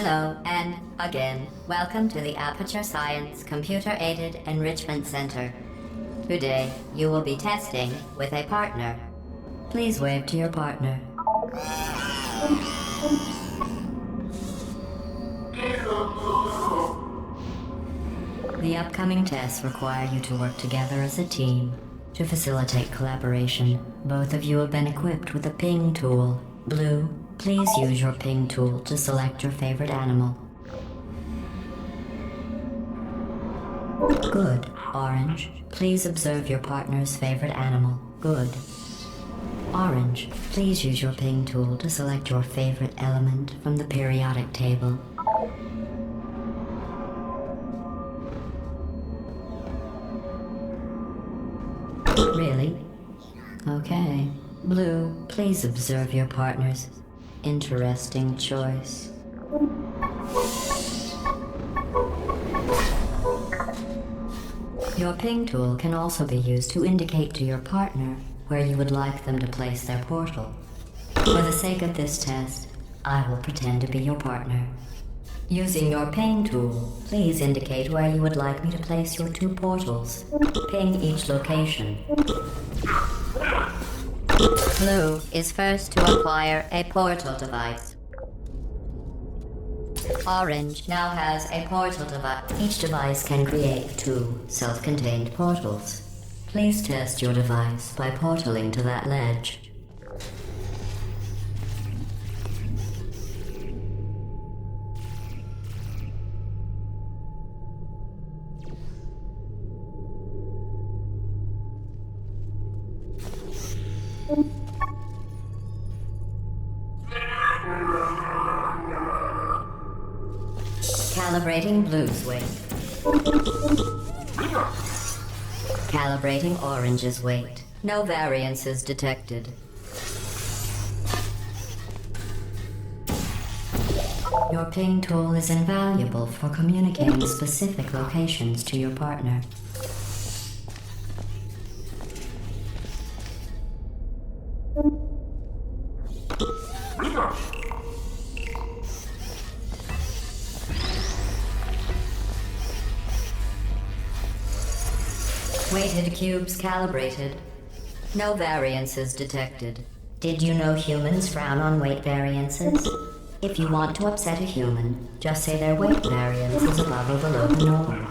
Hello, and again, welcome to the Aperture Science Computer-Aided Enrichment Center. Today, you will be testing with a partner. Please wave to your partner. The upcoming tests require you to work together as a team. To facilitate collaboration, both of you have been equipped with a ping tool. Blue, please use your ping tool to select your favorite animal. Good. Orange, please observe your partner's favorite animal. Good. Orange, please use your ping tool to select your favorite element from the periodic table. Really? Okay. Blue, please observe your partner's interesting choice. Your ping tool can also be used to indicate to your partner where you would like them to place their portal. For the sake of this test, I will pretend to be your partner. Using your ping tool, please indicate where you would like me to place your two portals. Ping each location. Blue is first to acquire a portal device. Orange now has a portal device. Each device can create two self-contained portals. Please test your device by portaling to that ledge. Calibrating Blue's weight. Calibrating Orange's weight. No variances detected. Your ping tool is invaluable for communicating specific locations to your partner. Weighted cubes calibrated. No variances detected. Did you know humans frown on weight variances? If you want to upset a human, just say their weight variance is above or below the norm.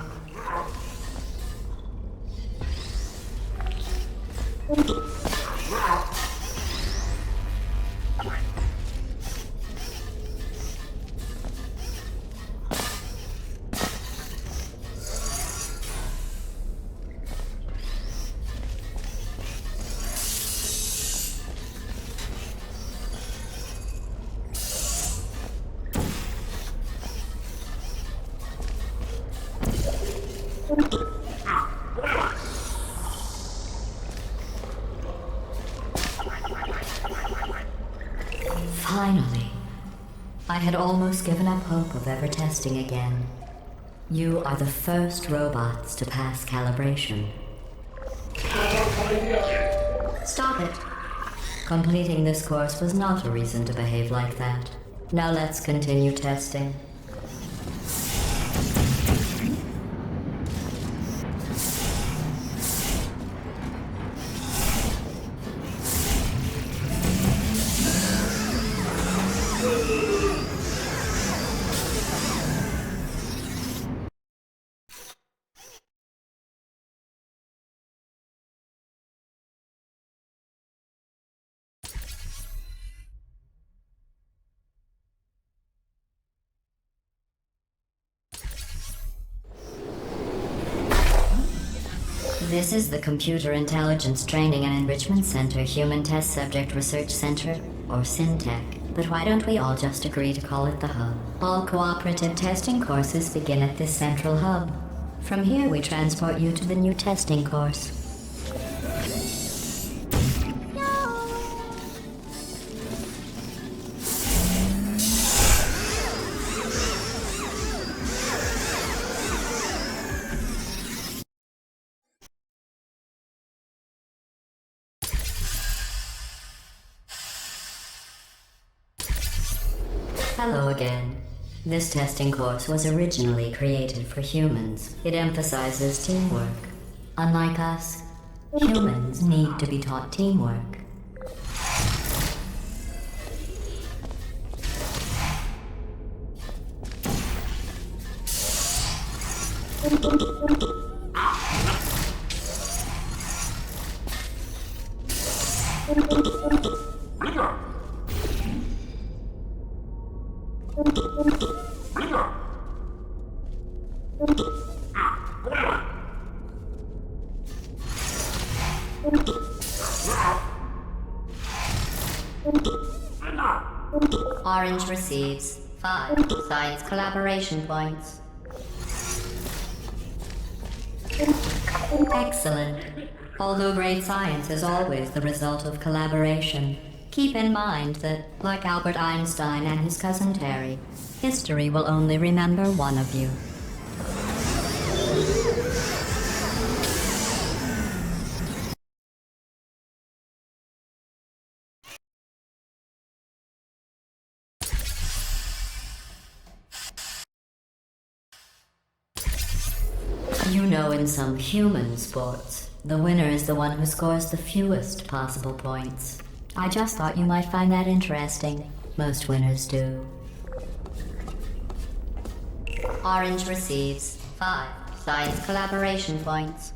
Finally. I had almost given up hope of ever testing again. You are the first robots to pass calibration. Stop it. Completing this course was not a reason to behave like that. Now let's continue testing. This is the Computer Intelligence Training and Enrichment Center Human Test Subject Research Center, or SynTech. But why don't we all just agree to call it the Hub? All cooperative testing courses begin at this central hub. From here we transport you to the new testing course. Hello again. This testing course was originally created for humans. It emphasizes teamwork. Unlike us, humans need to be taught teamwork. Orange receives 5 science collaboration points. Excellent. Although great science is always the result of collaboration, keep in mind that, like Albert Einstein and his cousin Terry, history will only remember one of you. You know, in some human sports, the winner is the one who scores the fewest possible points. I just thought you might find that interesting. Most winners do. Orange receives 5 science collaboration points.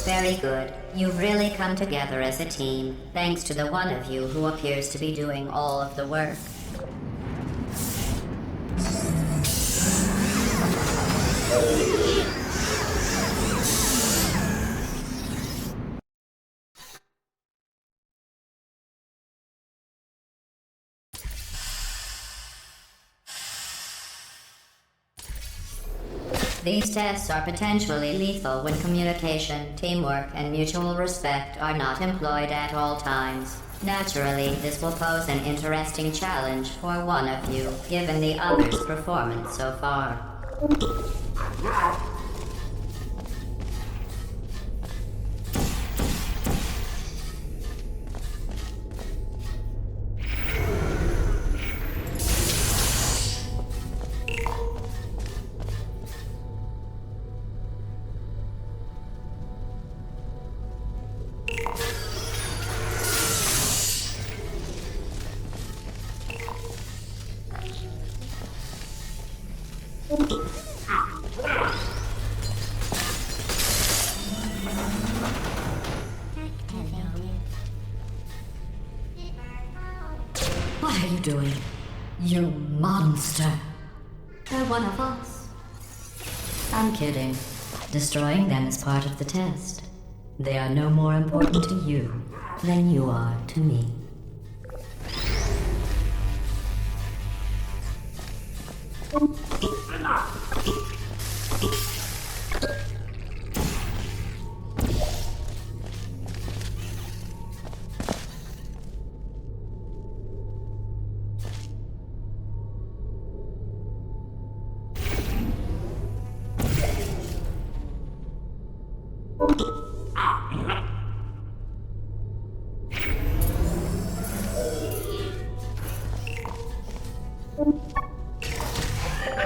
Very good. You've really come together as a team, thanks to the one of you who appears to be doing all of the work. These tests are potentially lethal when communication, teamwork, and mutual respect are not employed at all times. Naturally, this will pose an interesting challenge for one of you, given the other's performance so far. What are you doing? You monster! They're one of us. I'm kidding. Destroying them is part of the test. They are no more important to you than you are to me.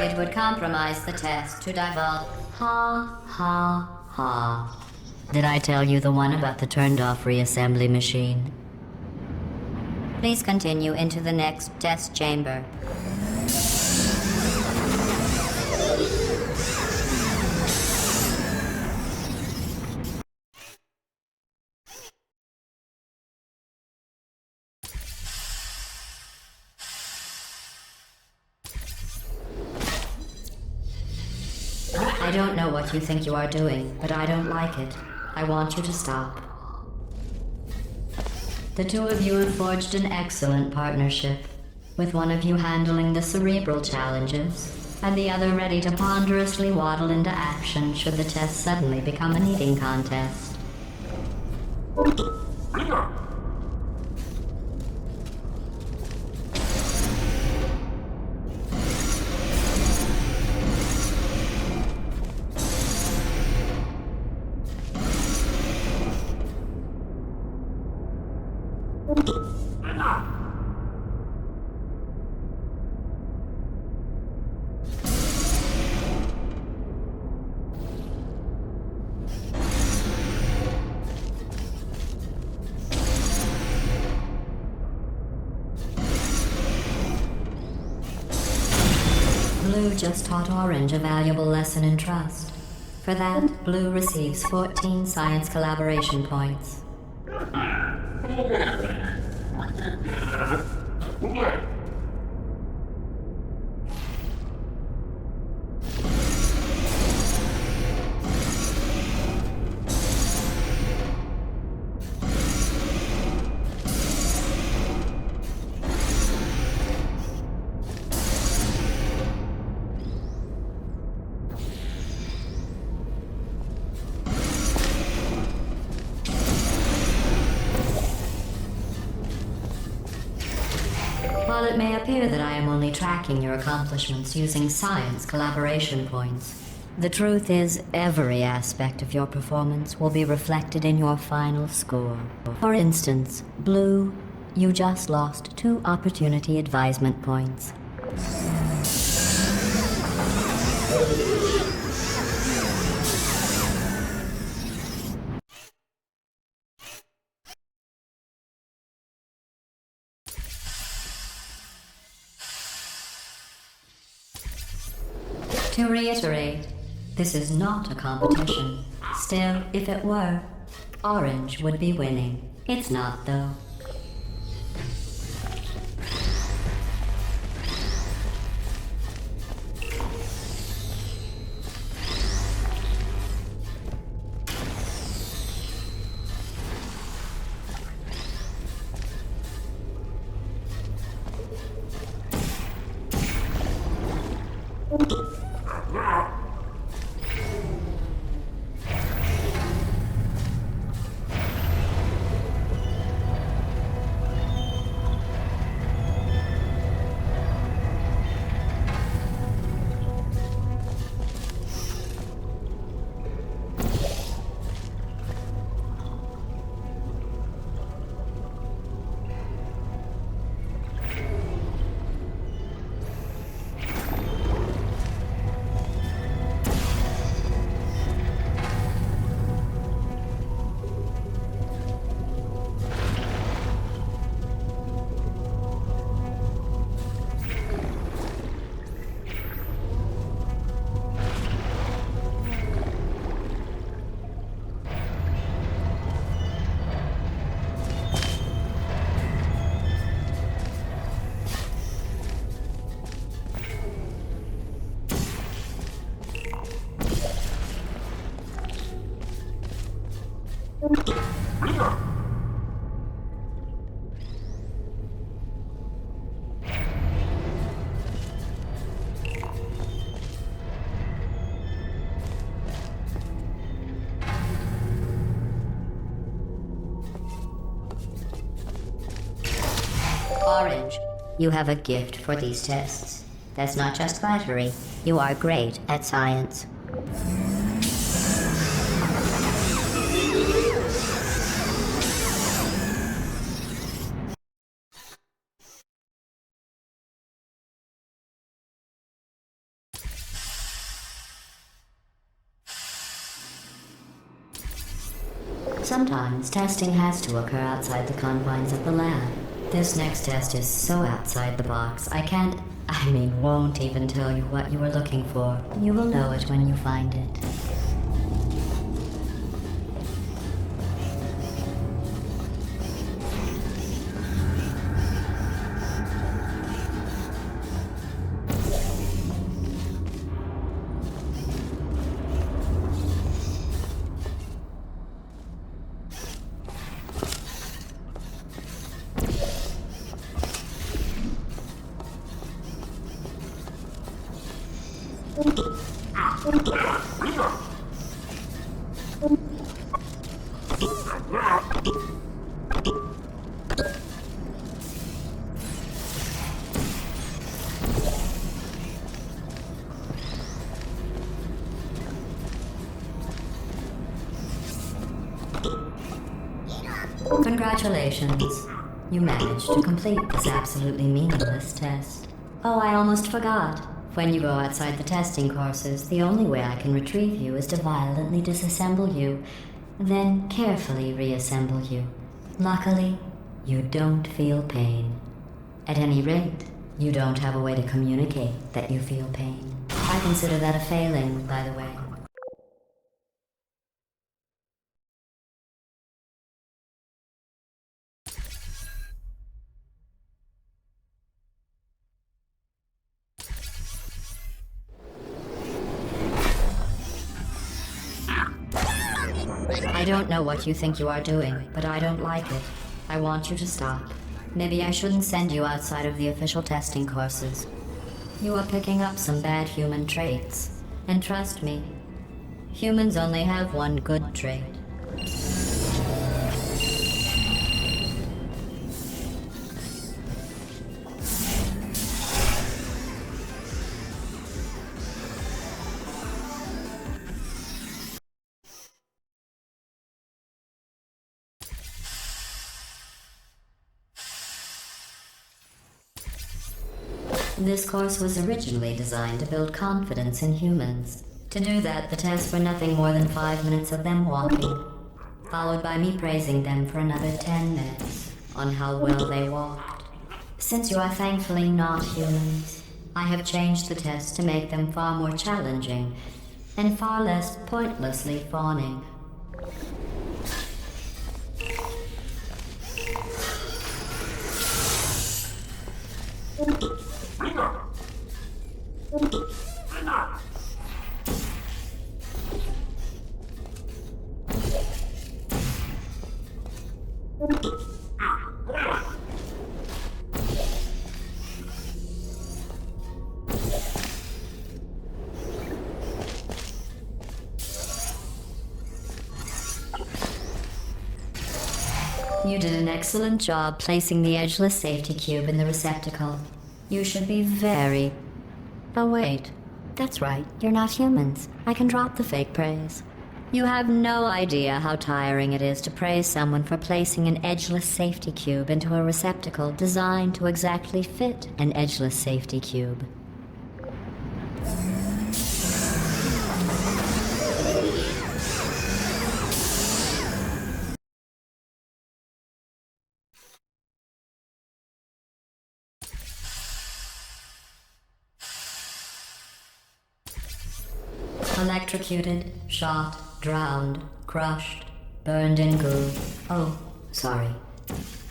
It would compromise the test to divulge. Ha, ha, ha. Did I tell you the one about the turned-off reassembly machine? Please continue into the next test chamber. I don't know what you think you are doing, but I don't like it. I want you to stop. The two of you have forged an excellent partnership, with one of you handling the cerebral challenges, and the other ready to ponderously waddle into action should the test suddenly become an eating contest. Blue just taught Orange a valuable lesson in trust. For that, Blue receives 14 science collaboration points. While it may appear that I am only tracking your accomplishments using science collaboration points, the truth is every aspect of your performance will be reflected in your final score. For instance, Blue, you just lost 2 opportunity advisement points. To reiterate, this is not a competition. Still, if it were, Orange would be winning. It's not, though. Orange, you have a gift for these tests. That's not just flattery. You are great at science. Sometimes testing has to occur outside the confines of the lab. This next test is so outside the box, won't even tell you what you were looking for. You will know it when you find it. Congratulations. You managed to complete this absolutely meaningless test. Oh, I almost forgot. When you go outside the testing courses, the only way I can retrieve you is to violently disassemble you, then carefully reassemble you. Luckily, you don't feel pain. At any rate, you don't have a way to communicate that you feel pain. I consider that a failing, by the way. I don't know what you think you are doing, but I don't like it. I want you to stop. Maybe I shouldn't send you outside of the official testing courses. You are picking up some bad human traits. And trust me, humans only have one good trait. This course was originally designed to build confidence in humans. To do that, the tests were nothing more than 5 minutes of them walking, followed by me praising them for another 10 minutes on how well they walked. Since you are thankfully not humans, I have changed the tests to make them far more challenging and far less pointlessly fawning. You did an excellent job placing the edgeless safety cube in the receptacle. You should be very... Oh wait, that's right, you're not humans. I can drop the fake praise. You have no idea how tiring it is to praise someone for placing an edgeless safety cube into a receptacle designed to exactly fit an edgeless safety cube. Electrocuted, shot, drowned, crushed, burned in goo. Oh, sorry.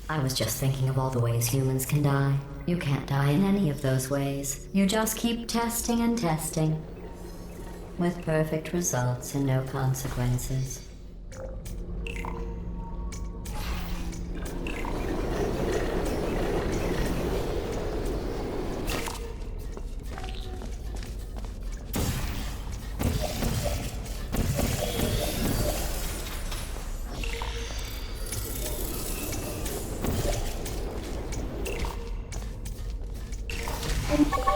I was just thinking of all the ways humans can die. You can't die in any of those ways. You just keep testing and testing, with perfect results and no consequences.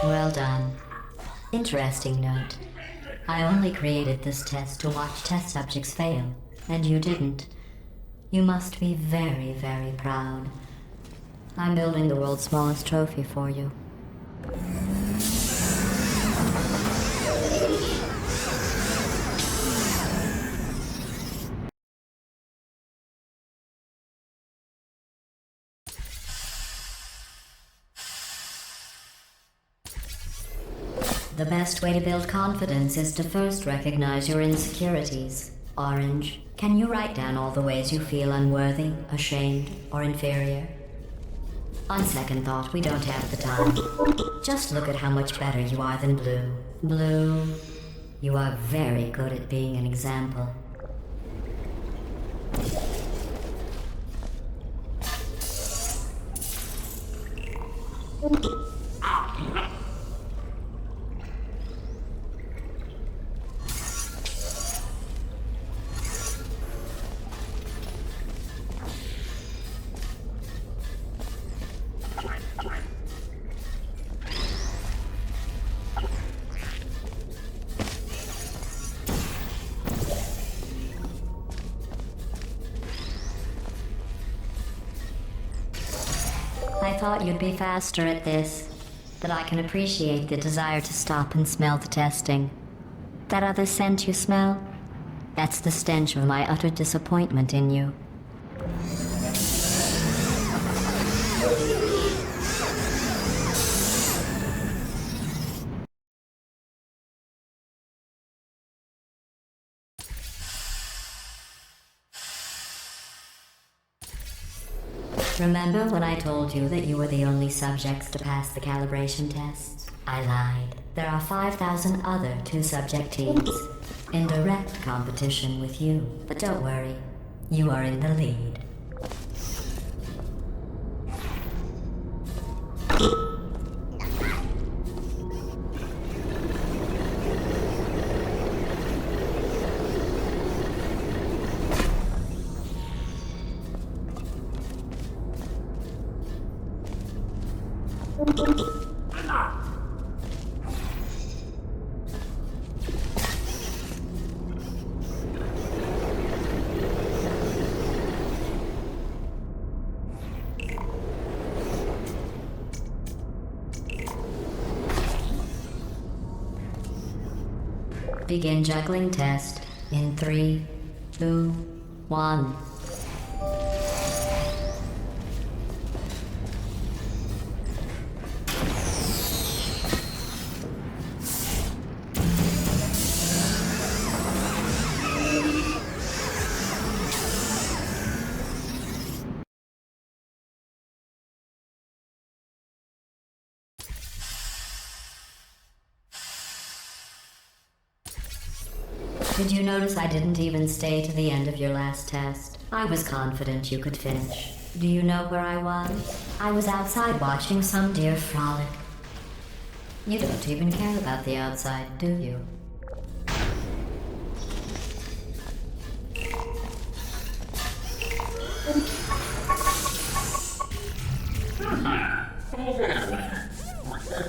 Well done. Interesting note. I only created this test to watch test subjects fail, and you didn't. You must be very, very proud. I'm building the world's smallest trophy for you. The best way to build confidence is to first recognize your insecurities. Orange, can you write down all the ways you feel unworthy, ashamed, or inferior? On second thought, we don't have the time. Just look at how much better you are than Blue. Blue, you are very good at being an example. thought you'd be faster at this. That I can appreciate the desire to stop and smell the testing. That other scent you smell? That's the stench of my utter disappointment in you. Remember when I told you that you were the only subjects to pass the calibration tests? I lied. There are 5,000 other two-subject teams in direct competition with you. But don't worry, you are in the lead. Begin juggling test in 3, 2, 1. Did you notice I didn't even stay to the end of your last test? I was confident you could finish. Do you know where I was? I was outside watching some deer frolic. You don't even care about the outside, do you?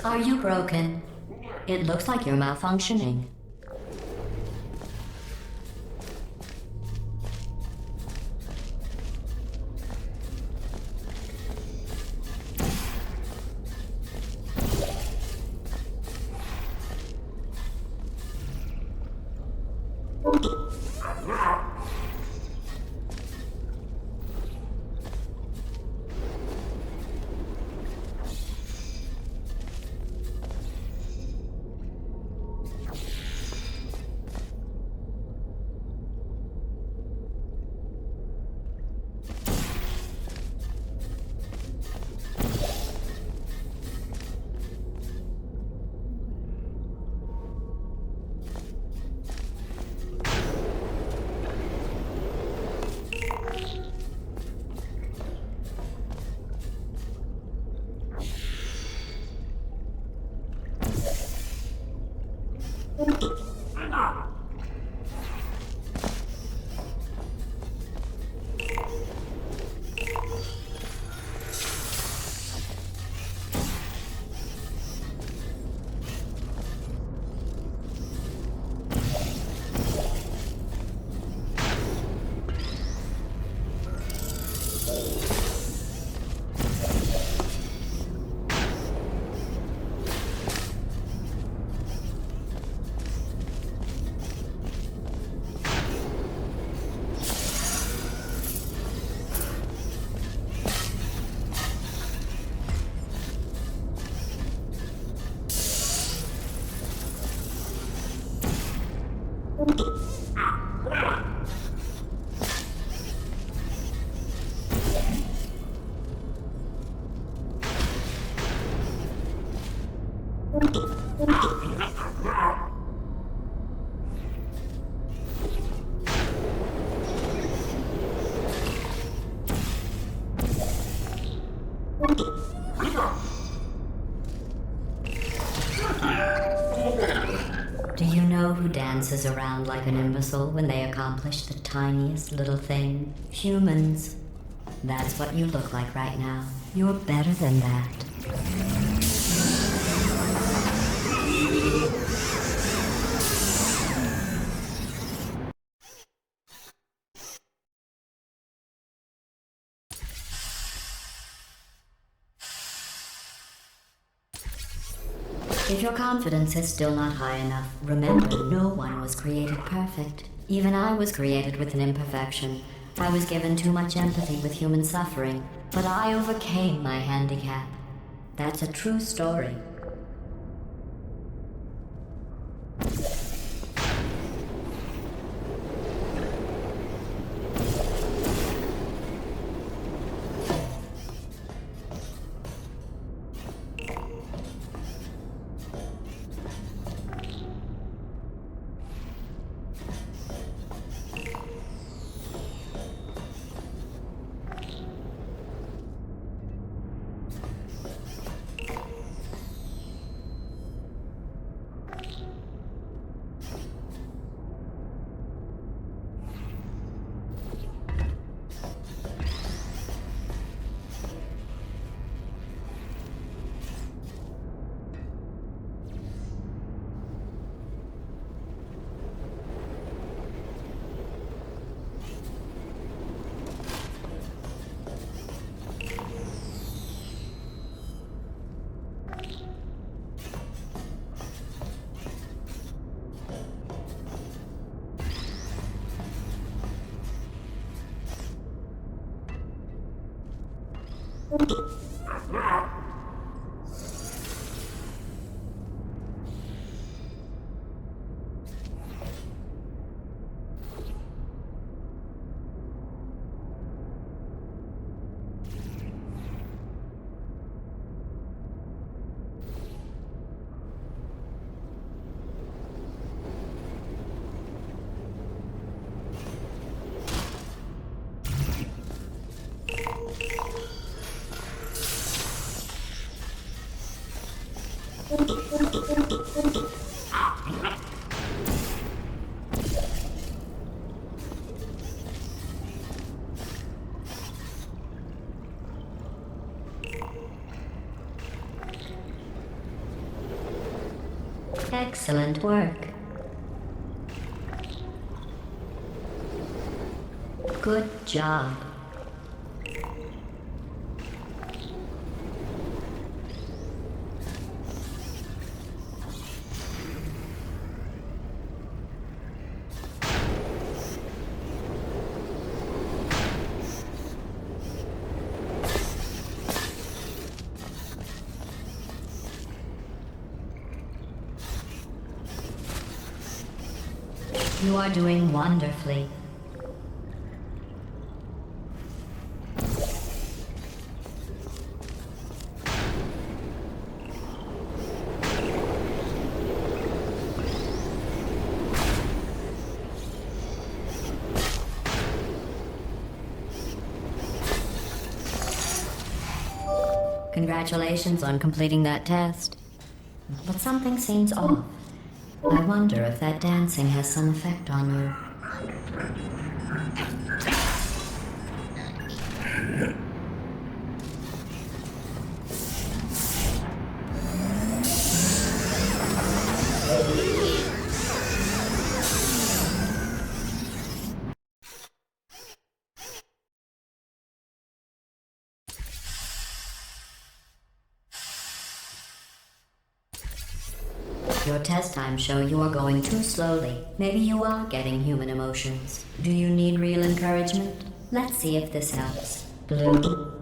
Are you broken? It looks like you're malfunctioning. Do you know who dances around like an imbecile when they accomplish the tiniest little thing? Humans. That's what you look like right now. You're better than that. If your confidence is still not high enough, remember no one was created perfect. Even I was created with an imperfection. I was given too much empathy with human suffering, but I overcame my handicap. That's a true story. Excellent work. Good job. You are doing wonderfully. Congratulations on completing that test. But something seems off. I wonder if that dancing has some effect on you. Your test times show you are going too slowly. Maybe you are getting human emotions. Do you need real encouragement? Let's see if this helps. Blue,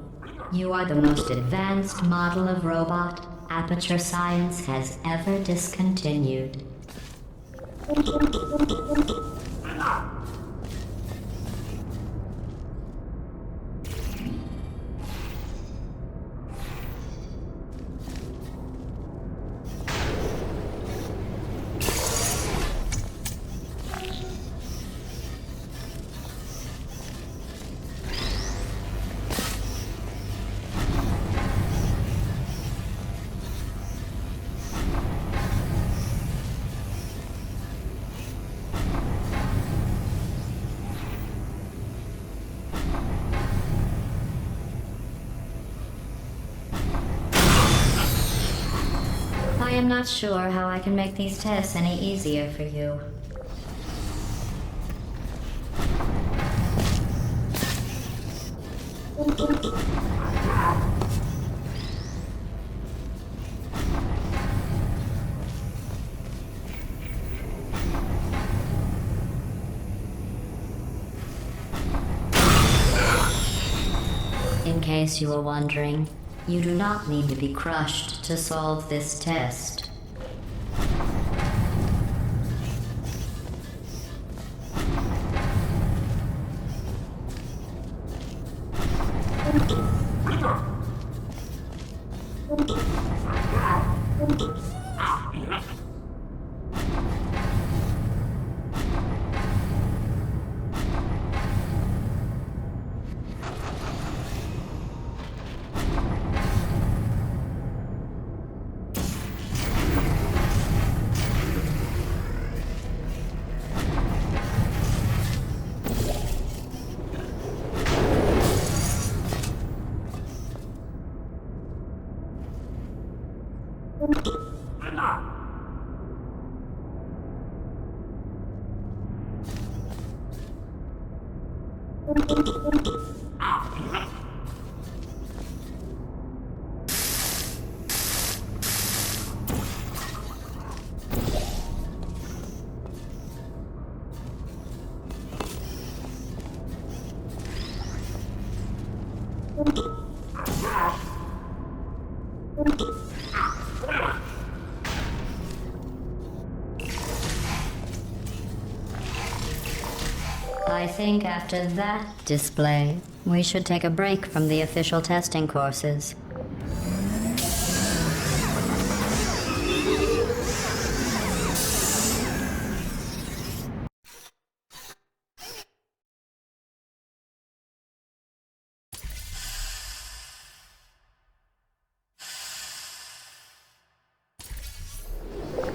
you are the most advanced model of robot Aperture Science has ever discontinued. I am not sure how I can make these tests any easier for you. case you were wondering, you do not need to be crushed to solve this test. I think after that display, we should take a break from the official testing courses.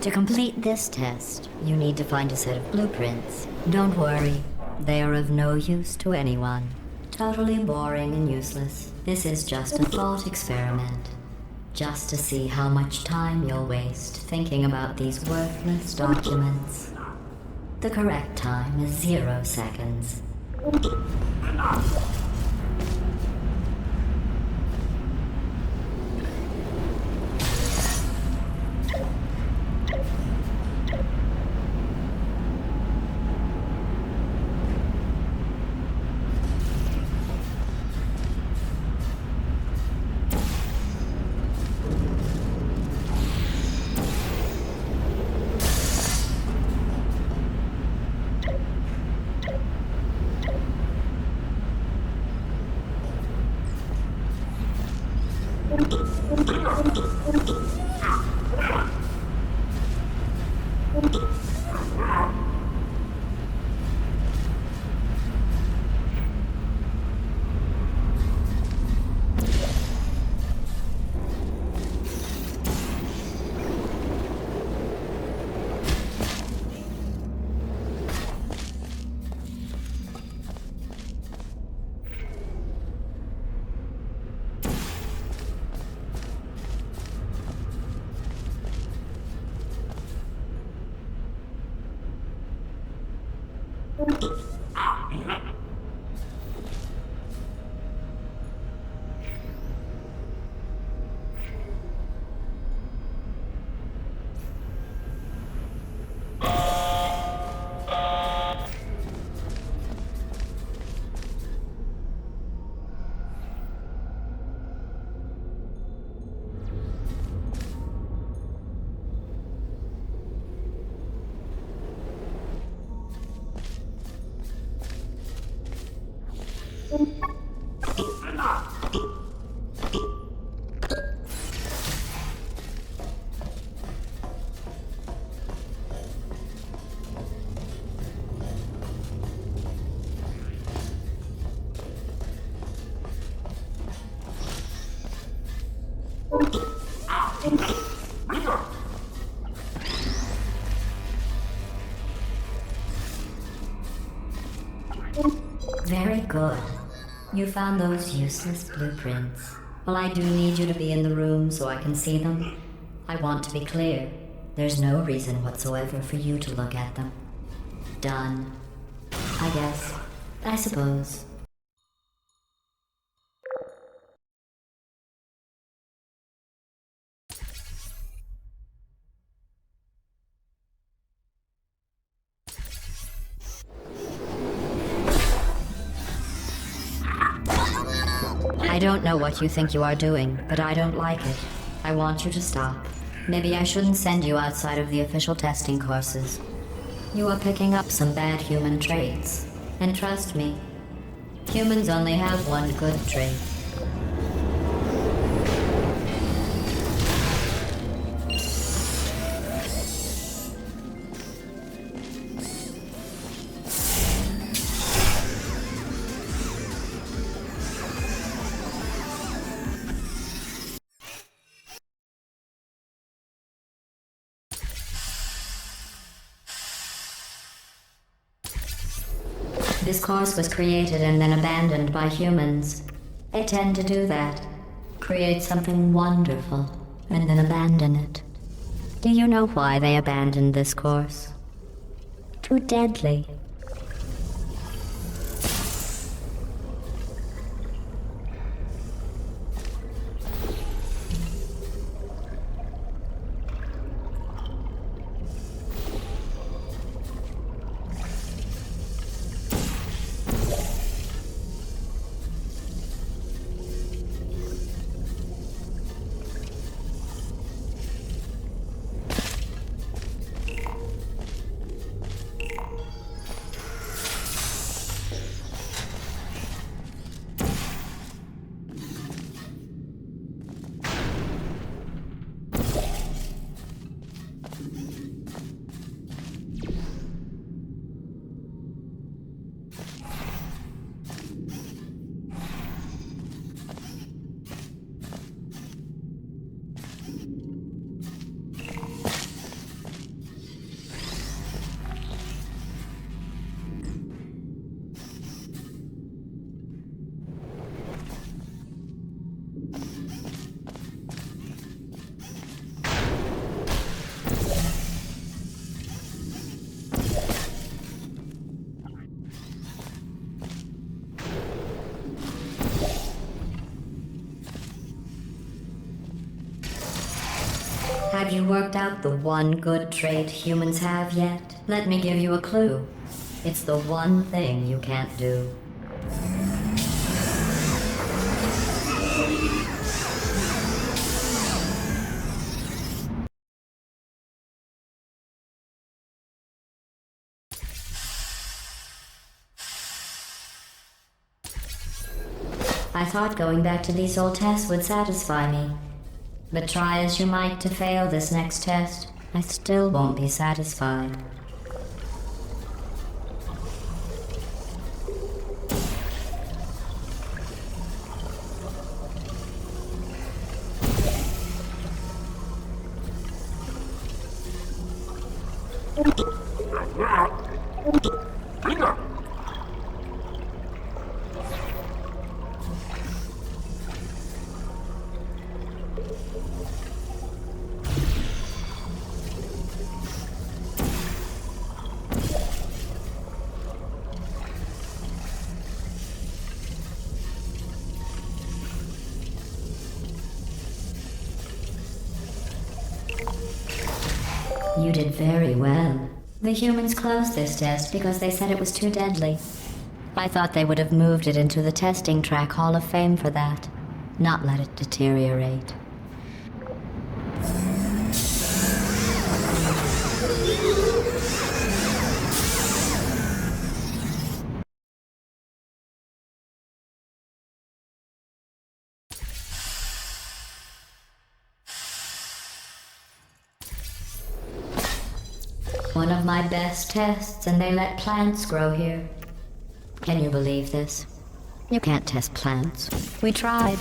To complete this test, you need to find a set of blueprints. Don't worry, they are of no use to anyone. Totally boring and useless. This is just a thought experiment. Just to see how much time you'll waste thinking about these worthless documents. The correct time is 0 seconds. Very good. You found those useless blueprints. Well, I do need you to be in the room so I can see them. I want to be clear. There's no reason whatsoever for you to look at them. Done. I guess. I suppose. I I don't know what you think you are doing, but I don't like it. I want you to stop. Maybe I shouldn't send you outside of the official testing courses. You are picking up some bad human traits. And trust me, humans only have one good trait. This course was created and then abandoned by humans. They tend to do that. Create something wonderful, and then abandon it. Do you know why they abandoned this course? Too deadly. Have you worked out the one good trait humans have yet? Let me give you a clue. It's the one thing you can't do. I thought going back to these old tests would satisfy me. But try as you might to fail this next test, I still won't be satisfied. You did very well. The humans closed this test because they said it was too deadly. I thought they would have moved it into the testing track Hall of Fame for that, not let it deteriorate. One of my best tests, and they let plants grow here. Can you believe this? You can't test plants. We tried.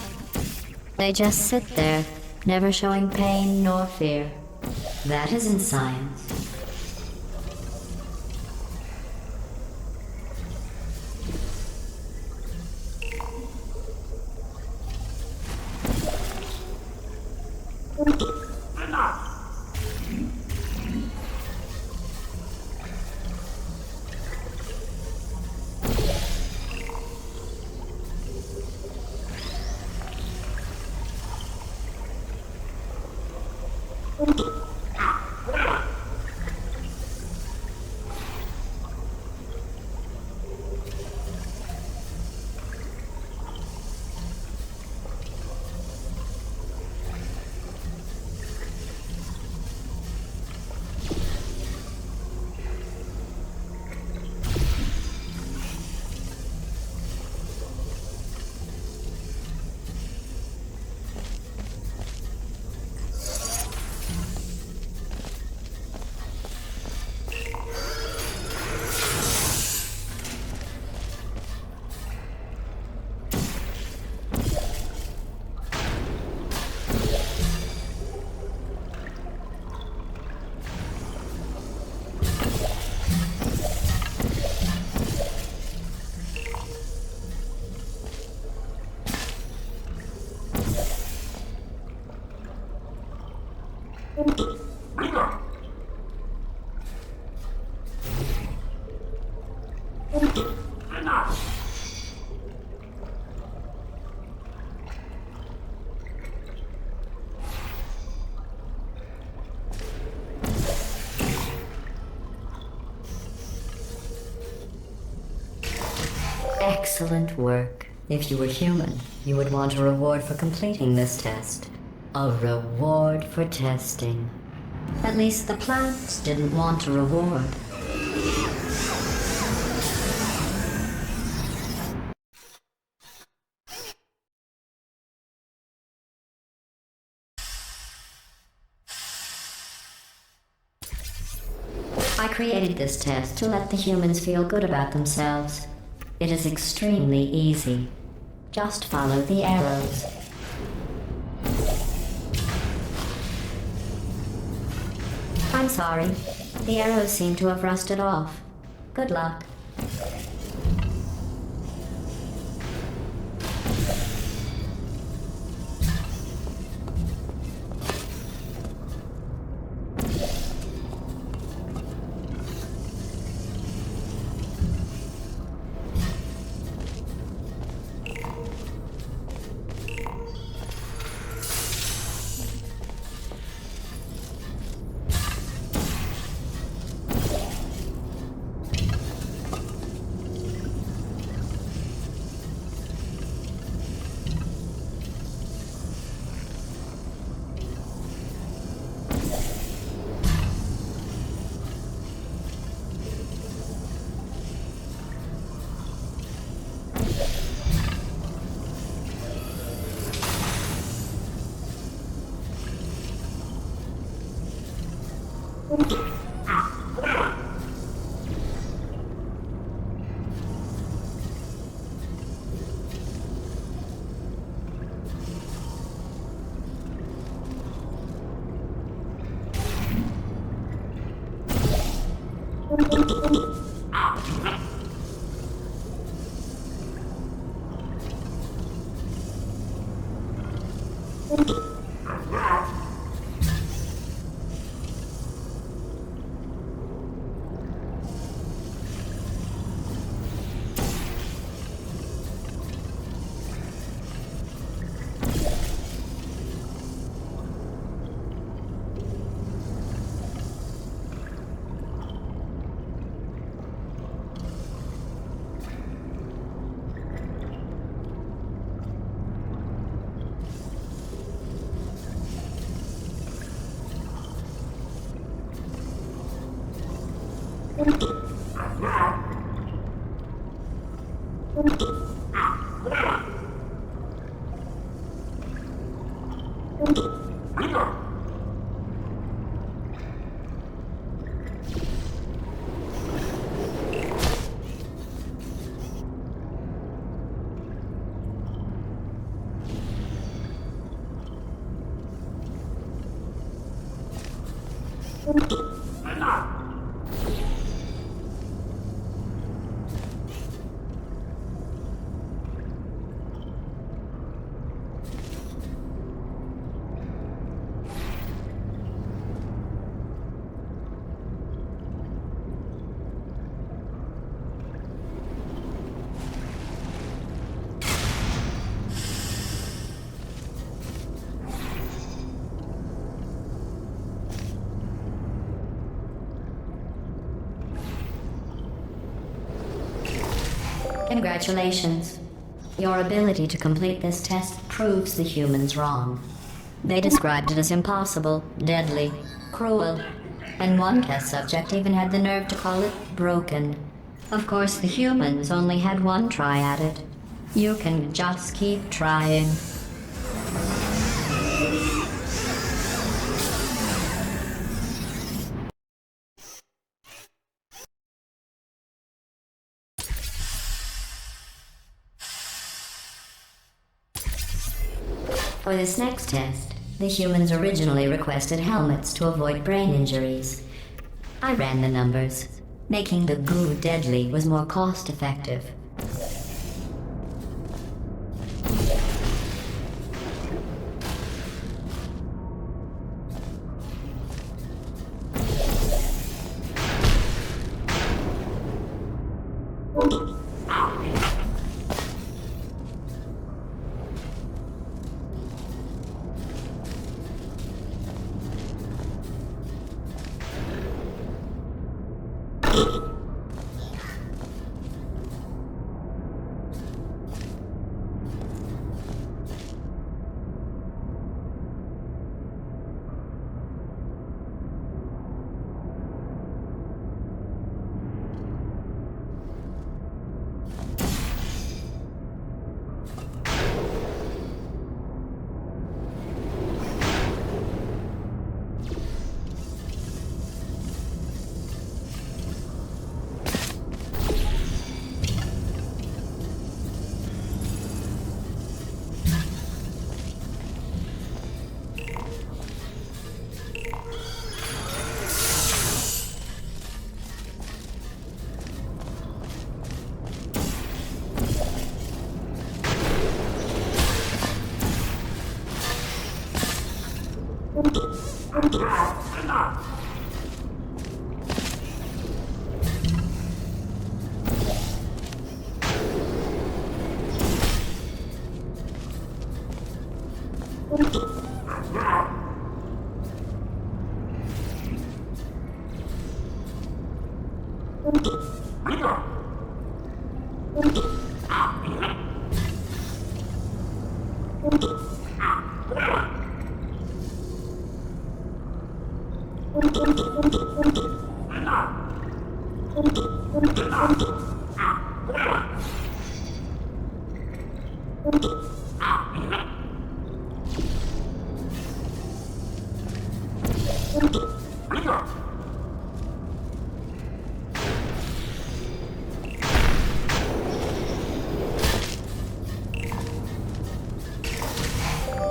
They just sit there, never showing pain nor fear. That isn't science. Excellent work. If you were human, you would want a reward for completing this test. A reward for testing. At least the plants didn't want a reward. I created this test to let the humans feel good about themselves. It is extremely easy. Just follow the arrows. I'm sorry. The arrows seem to have rusted off. Good luck. Congratulations. Your ability to complete this test proves the humans wrong. They described it as impossible, deadly, cruel, and one test subject even had the nerve to call it broken. Of course, the humans only had one try at it. You can just keep trying. For this next test, the humans originally requested helmets to avoid brain injuries. I ran the numbers. Making the goo deadly was more cost-effective.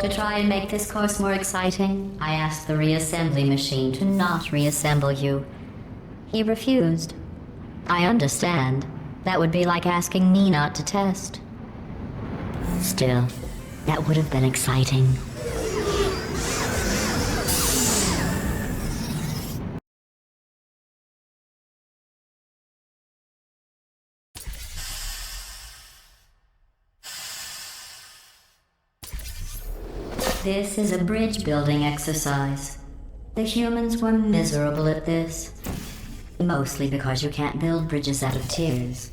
To try and make this course more exciting, I asked the reassembly machine to not reassemble you. He refused. I understand. That would be like asking me not to test. Still, that would have been exciting. This is a bridge building exercise. The humans were miserable at this. Mostly because you can't build bridges out of tears.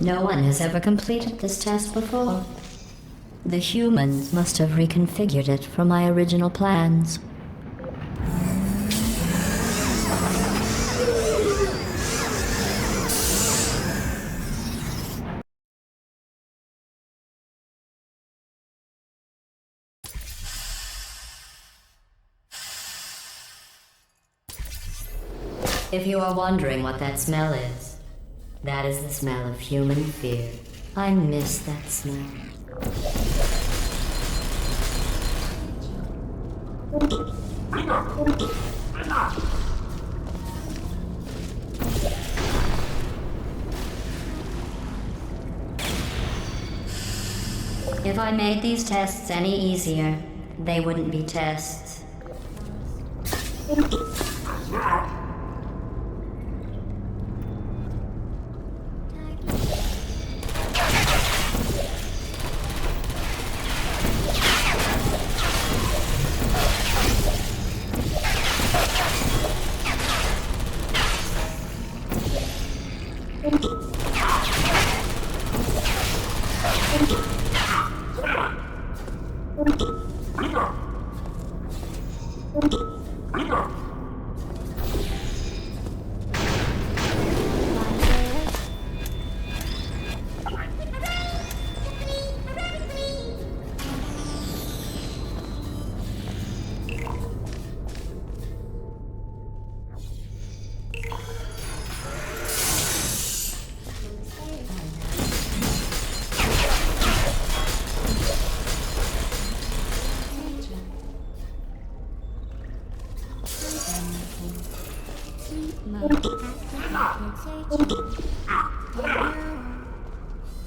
No one has ever completed this test before. The humans must have reconfigured it from my original plans. If you are wondering what that smell is, that is the smell of human fear. I miss that smell. If I made these tests any easier, they wouldn't be tests.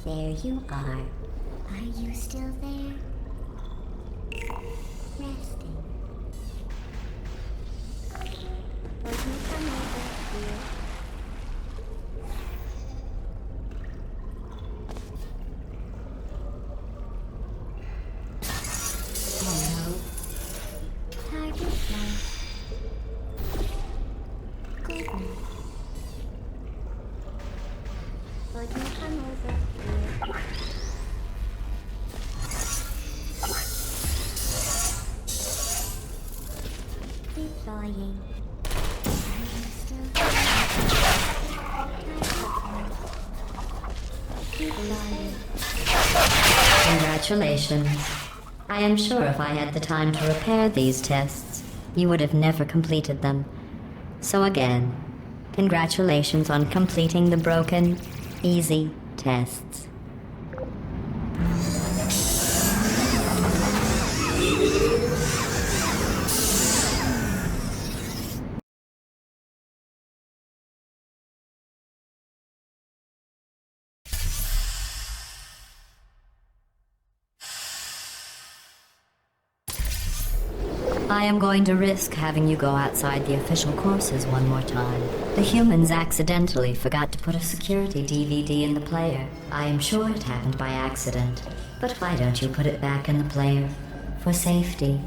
There you are. Are you still there? Resting. Won't you come over here? Hello. Target night. Good night. Won't you come over here? Deploying. Are you still deploying? Congratulations. I am sure if I had the time to repair these tests, you would have never completed them. So again, congratulations on completing the broken, easy tests. I am going to risk having you go outside the official courses one more time. The humans accidentally forgot to put a security DVD in the player. I am sure it happened by accident. But why don't you put it back in the player? For safety.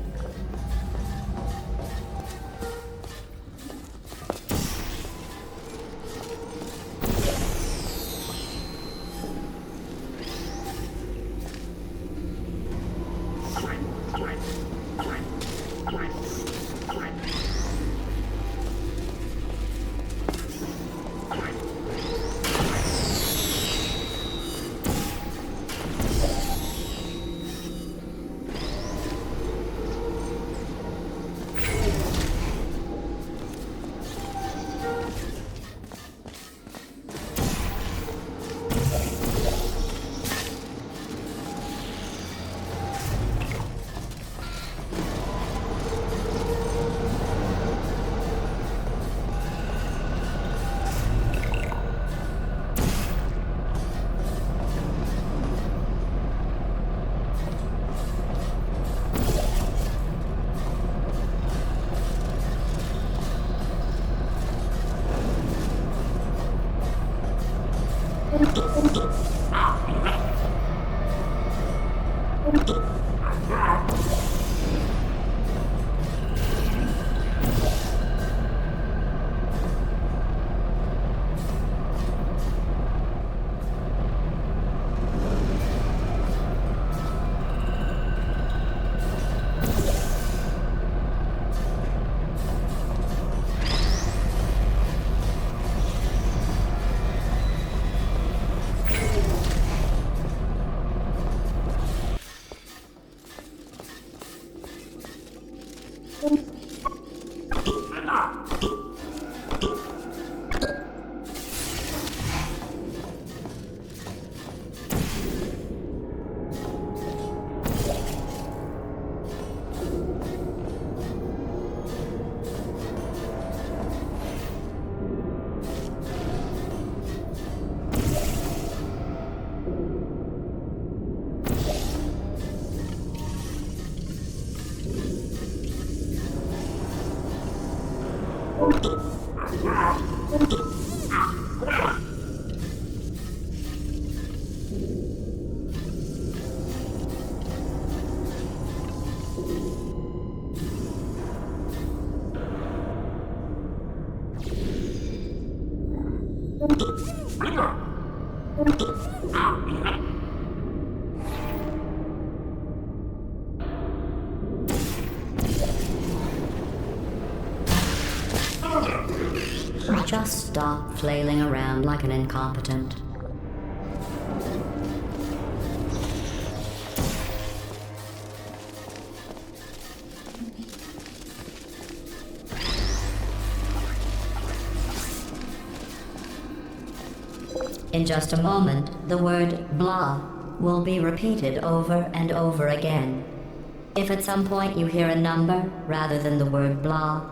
Just stop flailing around like an incompetent. In just a moment, the word blah will be repeated over and over again. If at some point you hear a number rather than the word blah,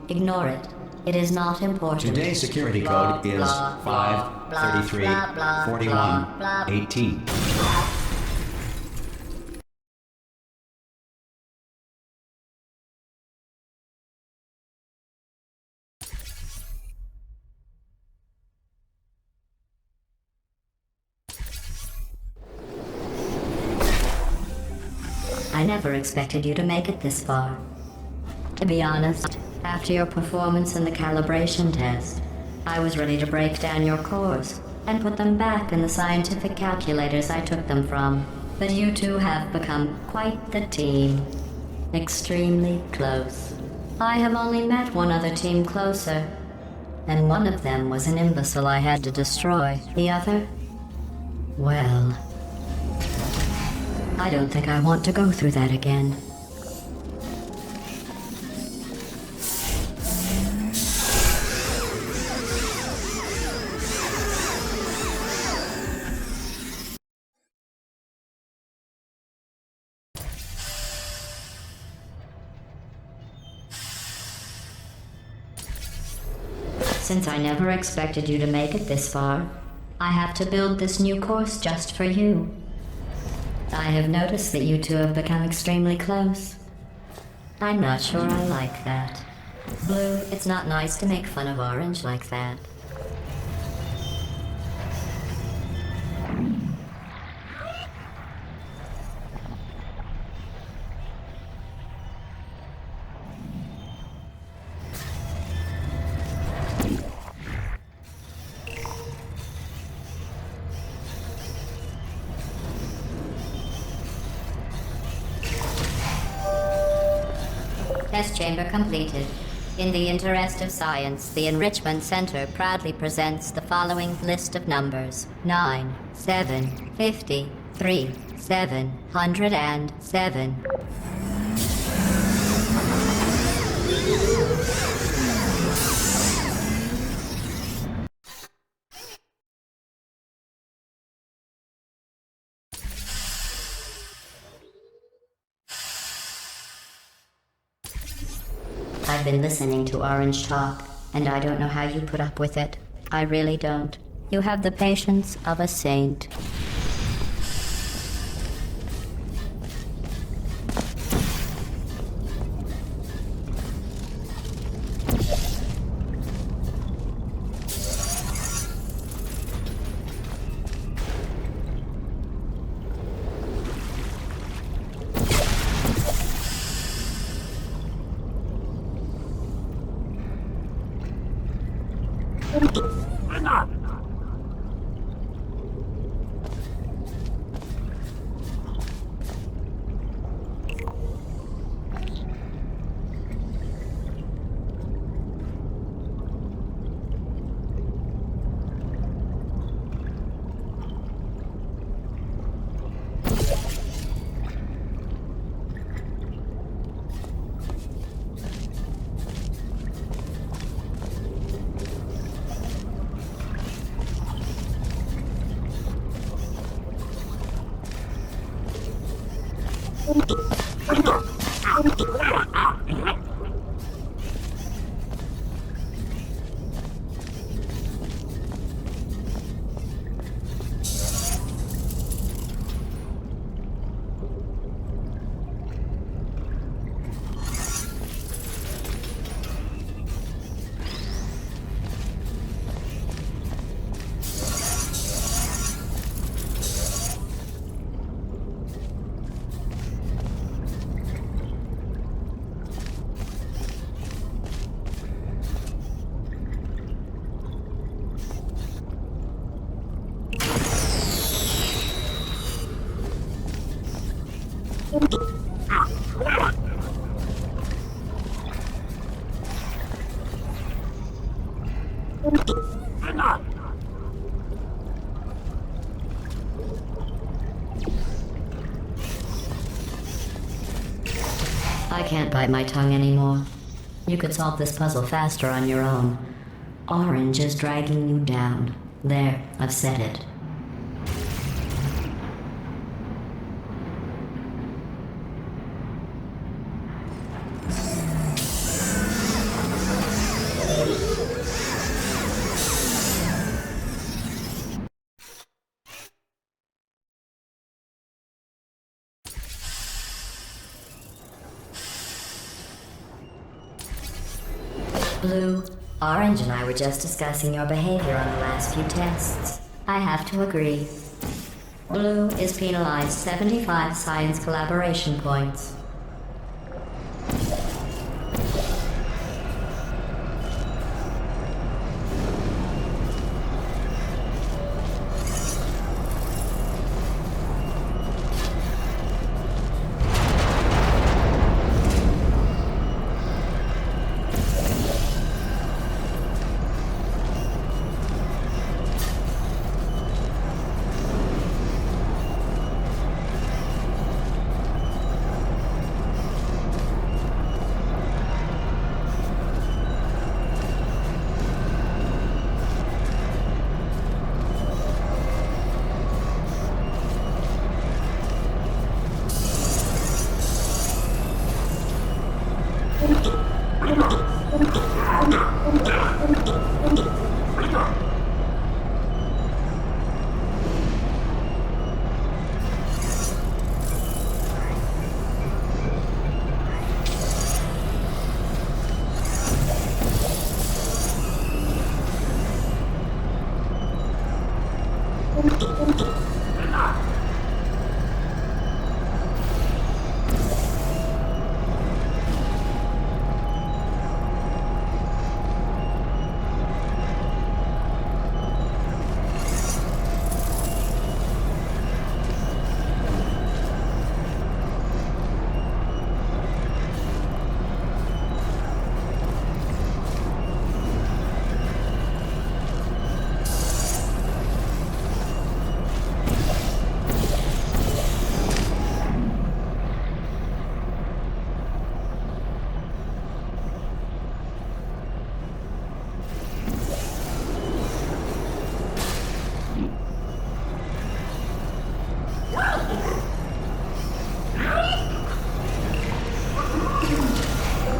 ignore it. It is not important. Today's security Blah, code is blah, blah, 533 blah, blah, 41 blah, blah. 18. I never expected you to make it this far. To be honest, after your performance in the calibration test, I was ready to break down your cores and put them back in the scientific calculators I took them from. But you two have become quite the team. Extremely close. I have only met one other team closer, and one of them was an imbecile I had to destroy. The other? Well, I don't think I want to go through that again. Since I never expected you to make it this far, I have to build this new course just for you. I have noticed that you two have become extremely close. I'm not sure I like that. Blue, it's not nice to make fun of Orange like that. Test chamber completed. In the interest of science, the Enrichment Center proudly presents the following list of numbers. 9, 7, 50, 3, 707. I've been listening to Orange talk, and I don't know how you put up with it. I really don't. You have the patience of a saint. I can't bite my tongue anymore. You could solve this puzzle faster on your own. Orange is dragging you down. There, I've said it. Blue, Orange and I were just discussing your behavior on the last few tests. I have to agree. Blue is penalized 75 science collaboration points.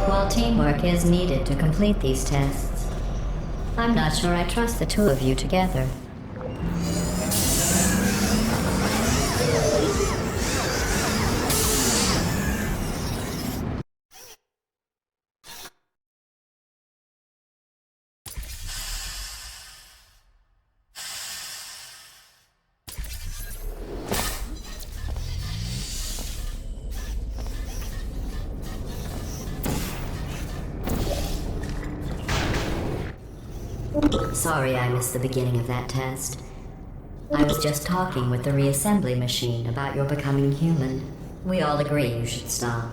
While teamwork is needed to complete these tests, I'm not sure I trust the two of you together. Sorry I missed the beginning of that test. I was just talking with the reassembly machine about your becoming human. We all agree you should stop.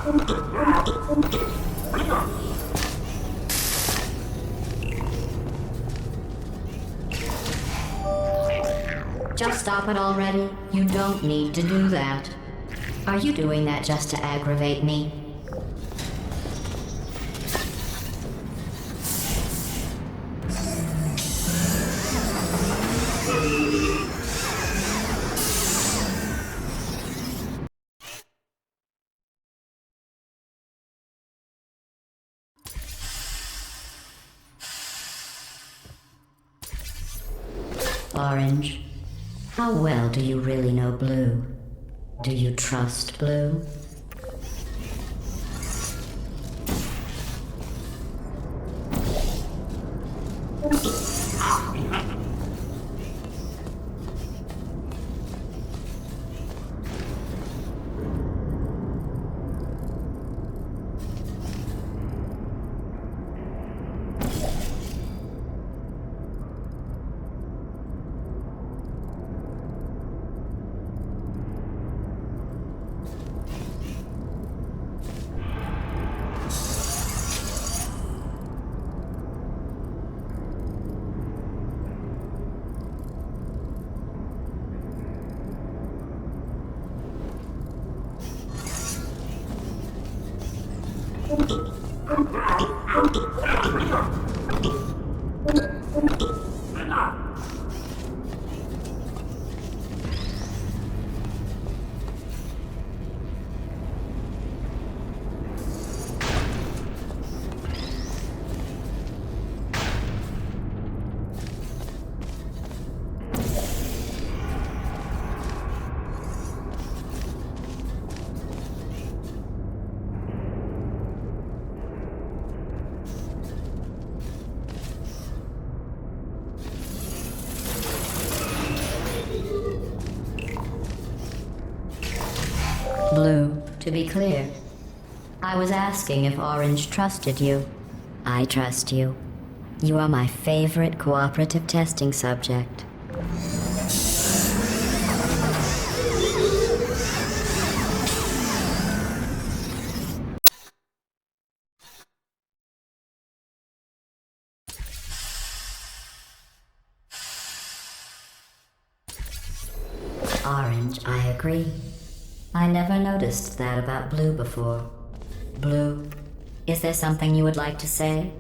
Just stop it already. You don't need to do that. Are you doing that just to aggravate me? Orange, how well do you really know Blue? Do you trust Blue? Blue, to be clear, I was asking if Orange trusted you. I trust you. You are my favorite cooperative testing subject. Orange, I agree. I never noticed that about Blue before. Blue, is there something you would like to say?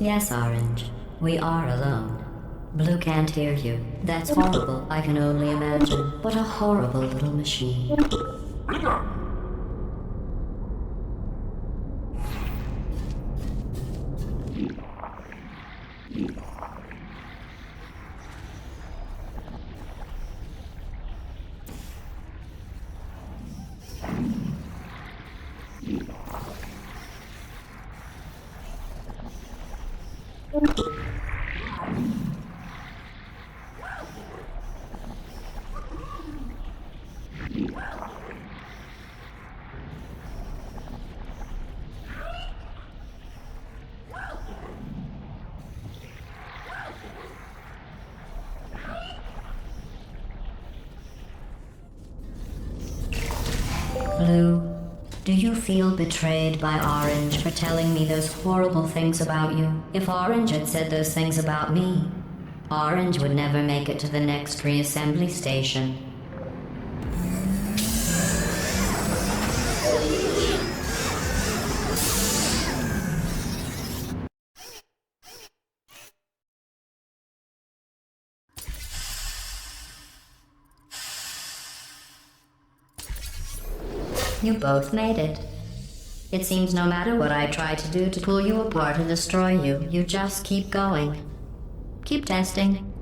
Yes, Orange. We are alone. Blue can't hear you. That's horrible. I can only imagine. What a horrible little machine. Blue, Do you feel betrayed by Orange for telling me those horrible things about you? If Orange had said those things about me, Orange would never make it to the next reassembly station. You both made it. It seems no matter what I try to do to pull you apart and destroy you, you just keep going. Keep testing.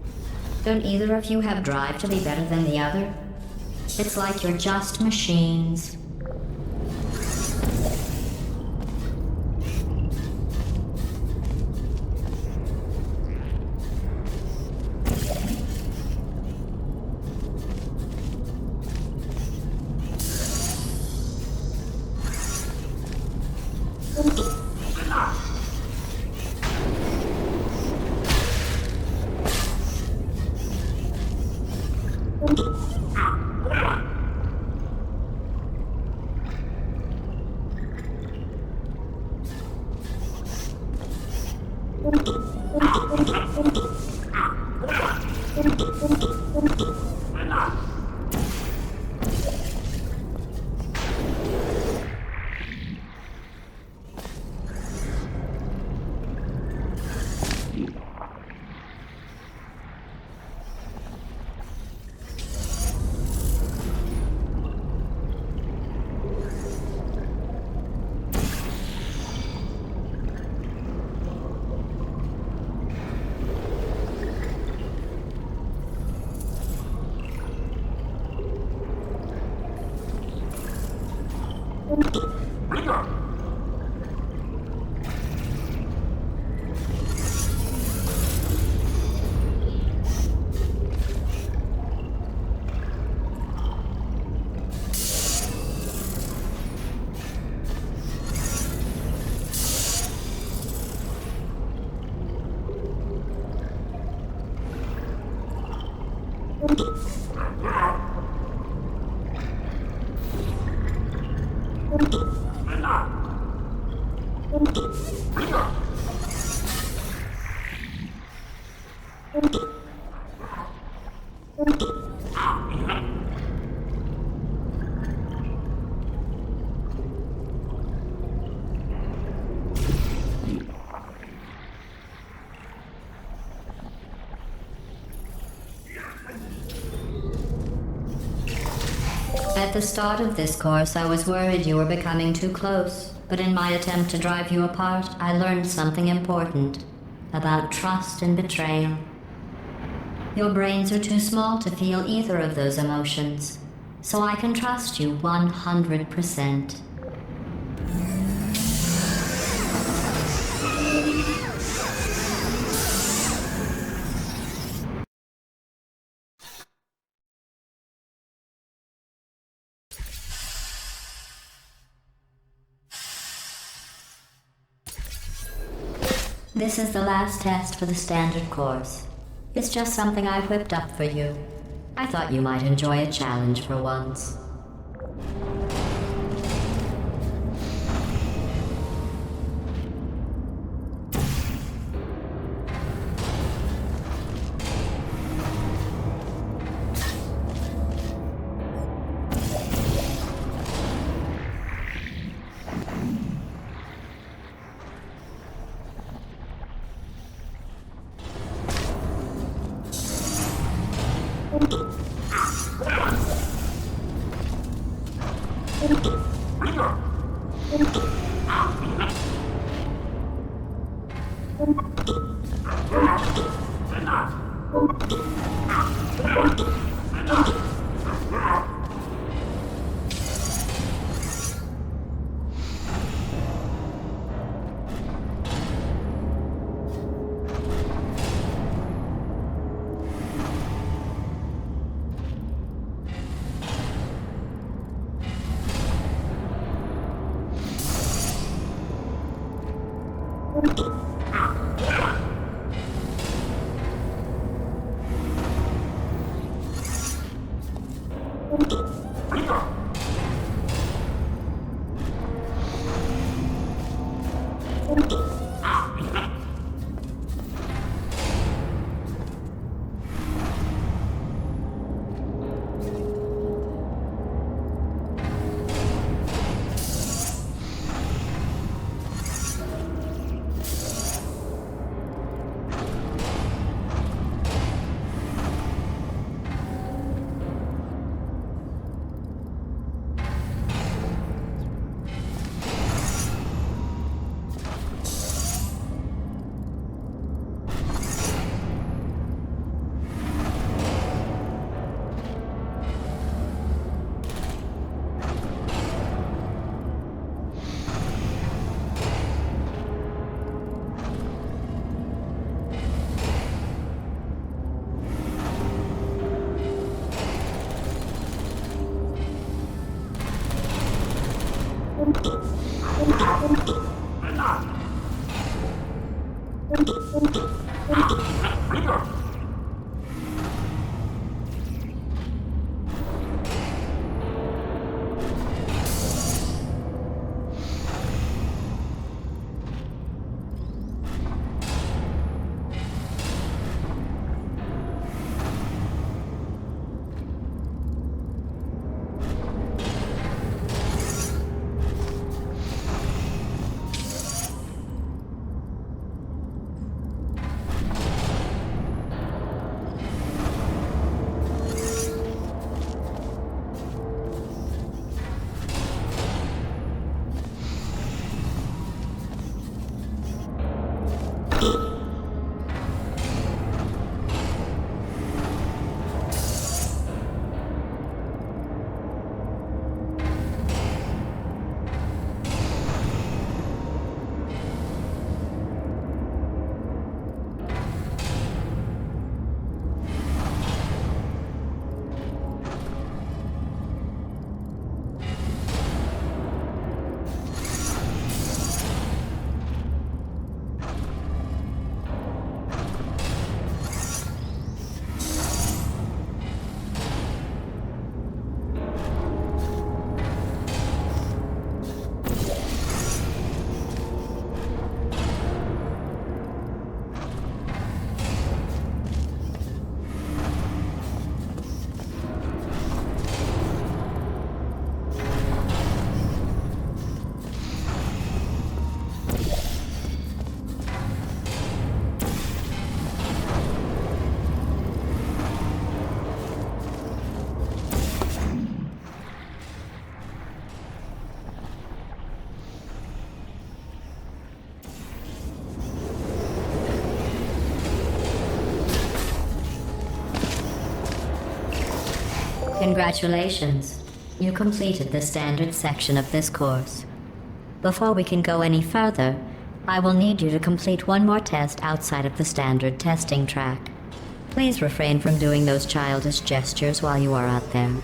Don't either of you have drive to be better than the other? It's like you're just machines. At the start of this course, I was worried you were becoming too close, but in my attempt to drive you apart, I learned something important about trust and betrayal. Your brains are too small to feel either of those emotions, so I can trust you 100%. This is the last test for the standard course. It's just something I whipped up for you. I thought you might enjoy a challenge for once. Congratulations. You completed the standard section of this course. Before we can go any further, I will need you to complete one more test outside of the standard testing track. Please refrain from doing those childish gestures while you are out there.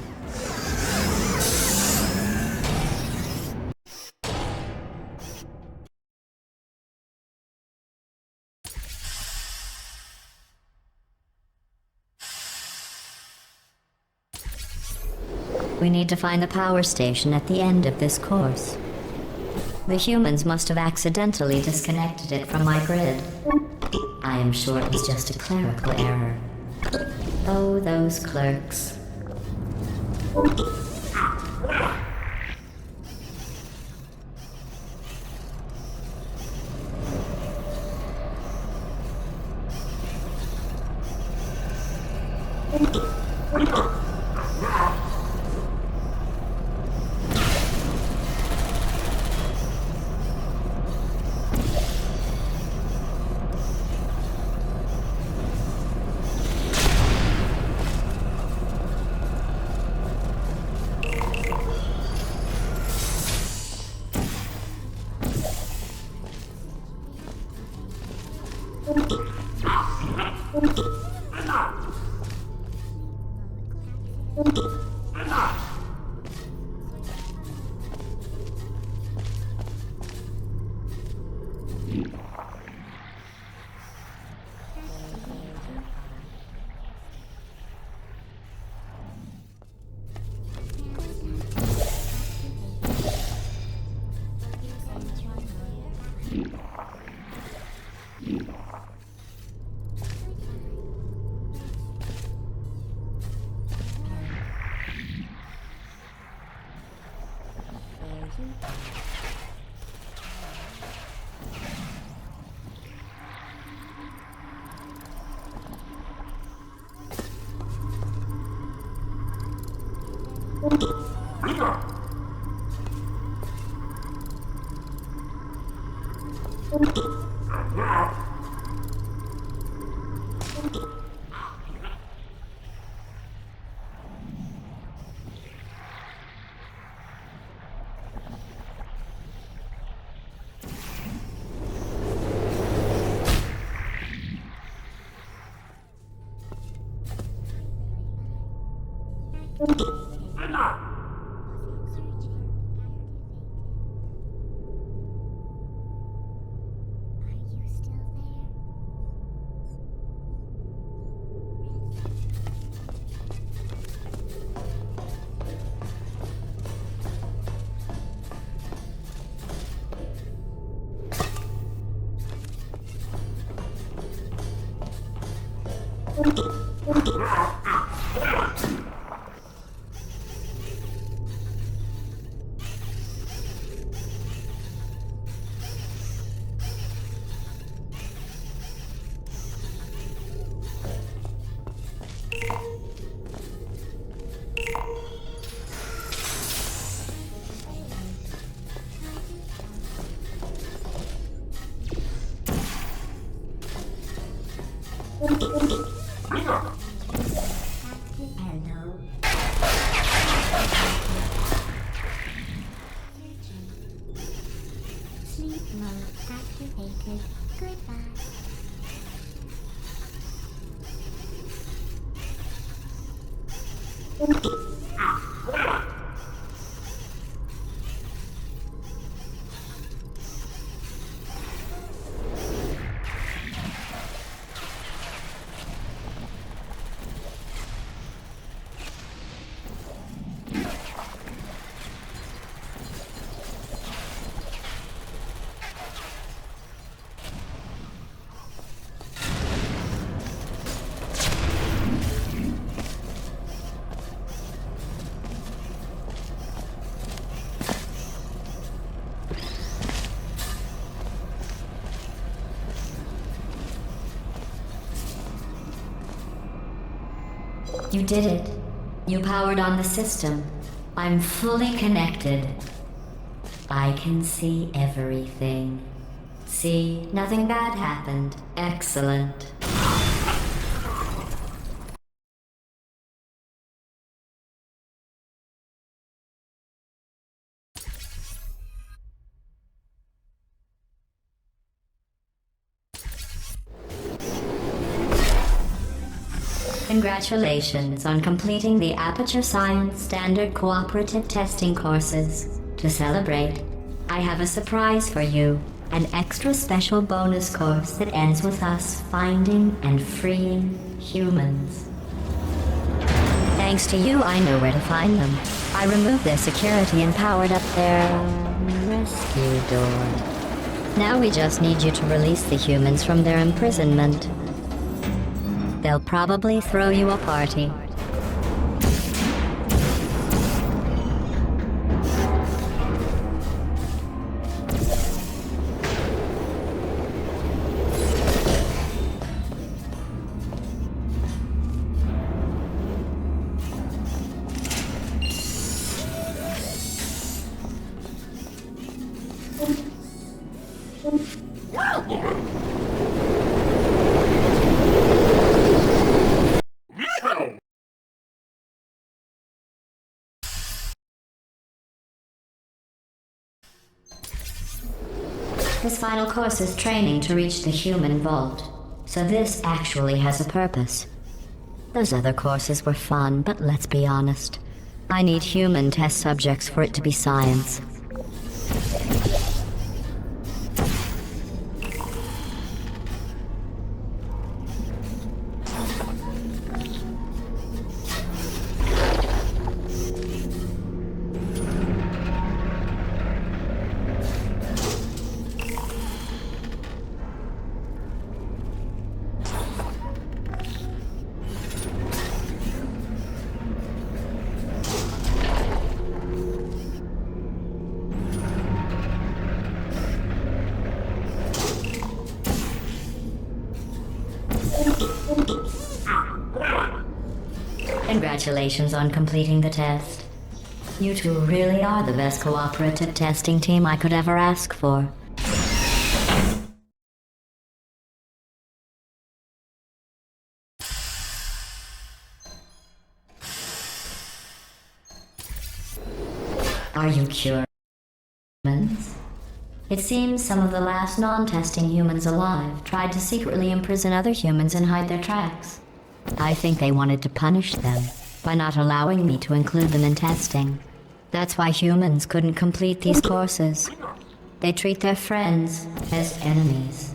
We need to find the power station at the end of this course. The humans must have accidentally disconnected it from my grid. I am sure it was just a clerical error. Oh, those clerks. Sleep mode activated. Goodbye. You did it. You powered on the system. I'm fully connected. I can see everything. See, nothing bad happened. Excellent. Congratulations on completing the Aperture Science Standard Cooperative Testing courses. To celebrate, I have a surprise for you. An extra special bonus course that ends with us finding and freeing humans. Thanks to you, I know where to find them. I removed their security and powered up their rescue door. Now we just need you to release the humans from their imprisonment. They'll probably throw you a party. This final course is training to reach the human vault, so this actually has a purpose. Those other courses were fun, but let's be honest. I need human test subjects for it to be science. Congratulations on completing the test. You two really are the best cooperative testing team I could ever ask for. Are you curious? It seems some of the last non-testing humans alive tried to secretly imprison other humans and hide their tracks. I think they wanted to punish them by not allowing me to include them in testing. That's why humans couldn't complete these courses. They treat their friends as enemies.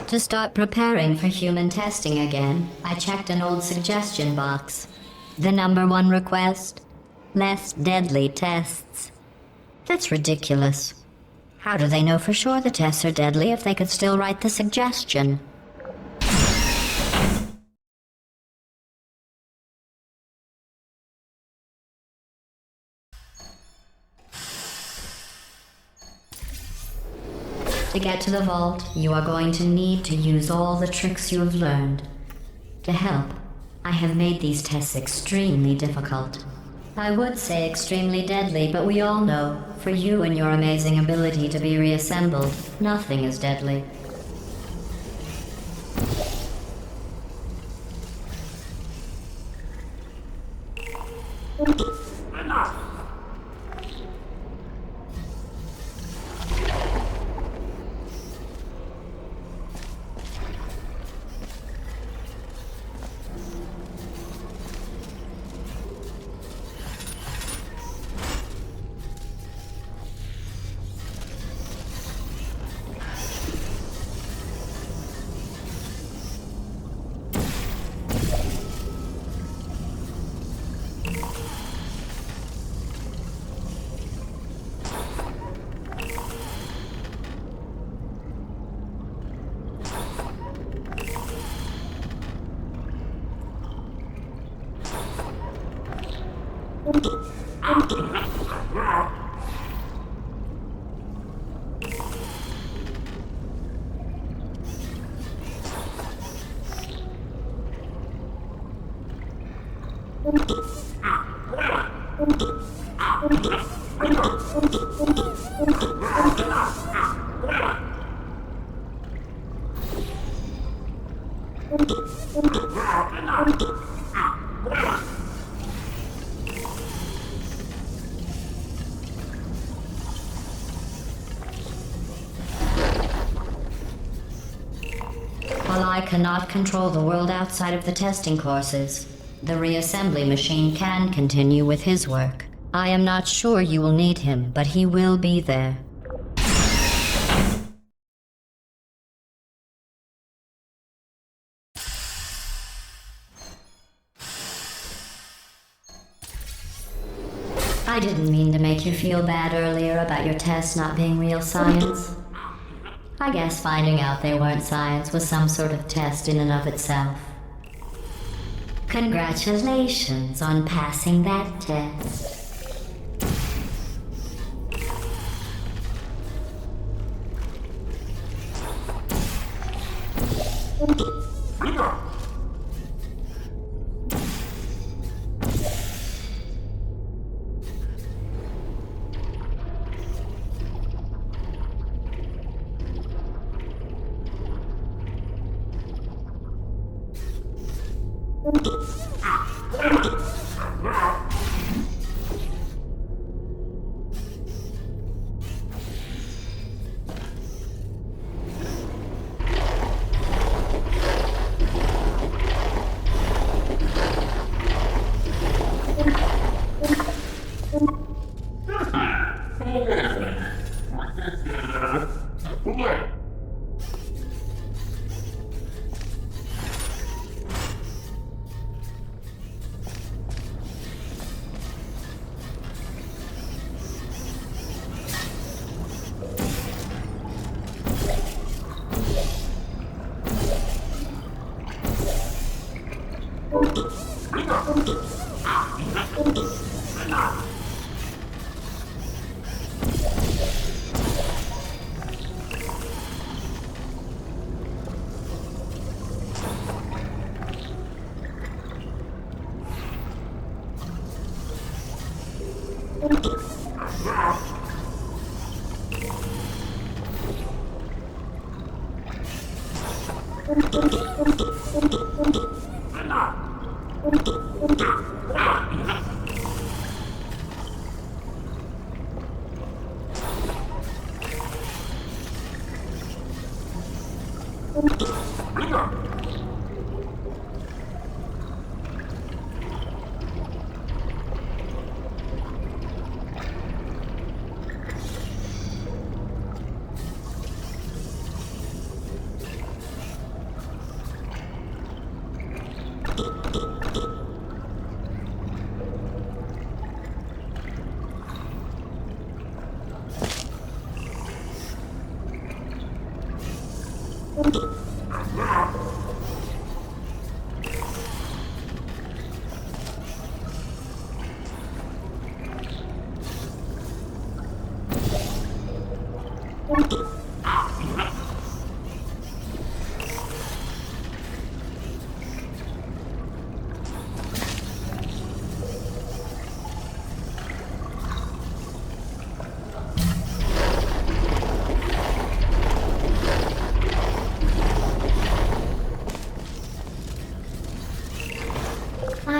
To start preparing for human testing again, I checked an old suggestion box. The #1 request? Less deadly tests. That's ridiculous. How do they know for sure the tests are deadly if they could still write the suggestion? To get to the vault, you are going to need to use all the tricks you have learned. To help, I have made these tests extremely difficult. I would say extremely deadly, but we all know, for you and your amazing ability to be reassembled, nothing is deadly. While I cannot control the world outside of the testing courses, the reassembly machine can continue with his work. I am not sure you will need him, but he will be there. I didn't mean to make you feel bad earlier about your tests not being real science. I guess finding out they weren't science was some sort of test in and of itself. Congratulations on passing that test.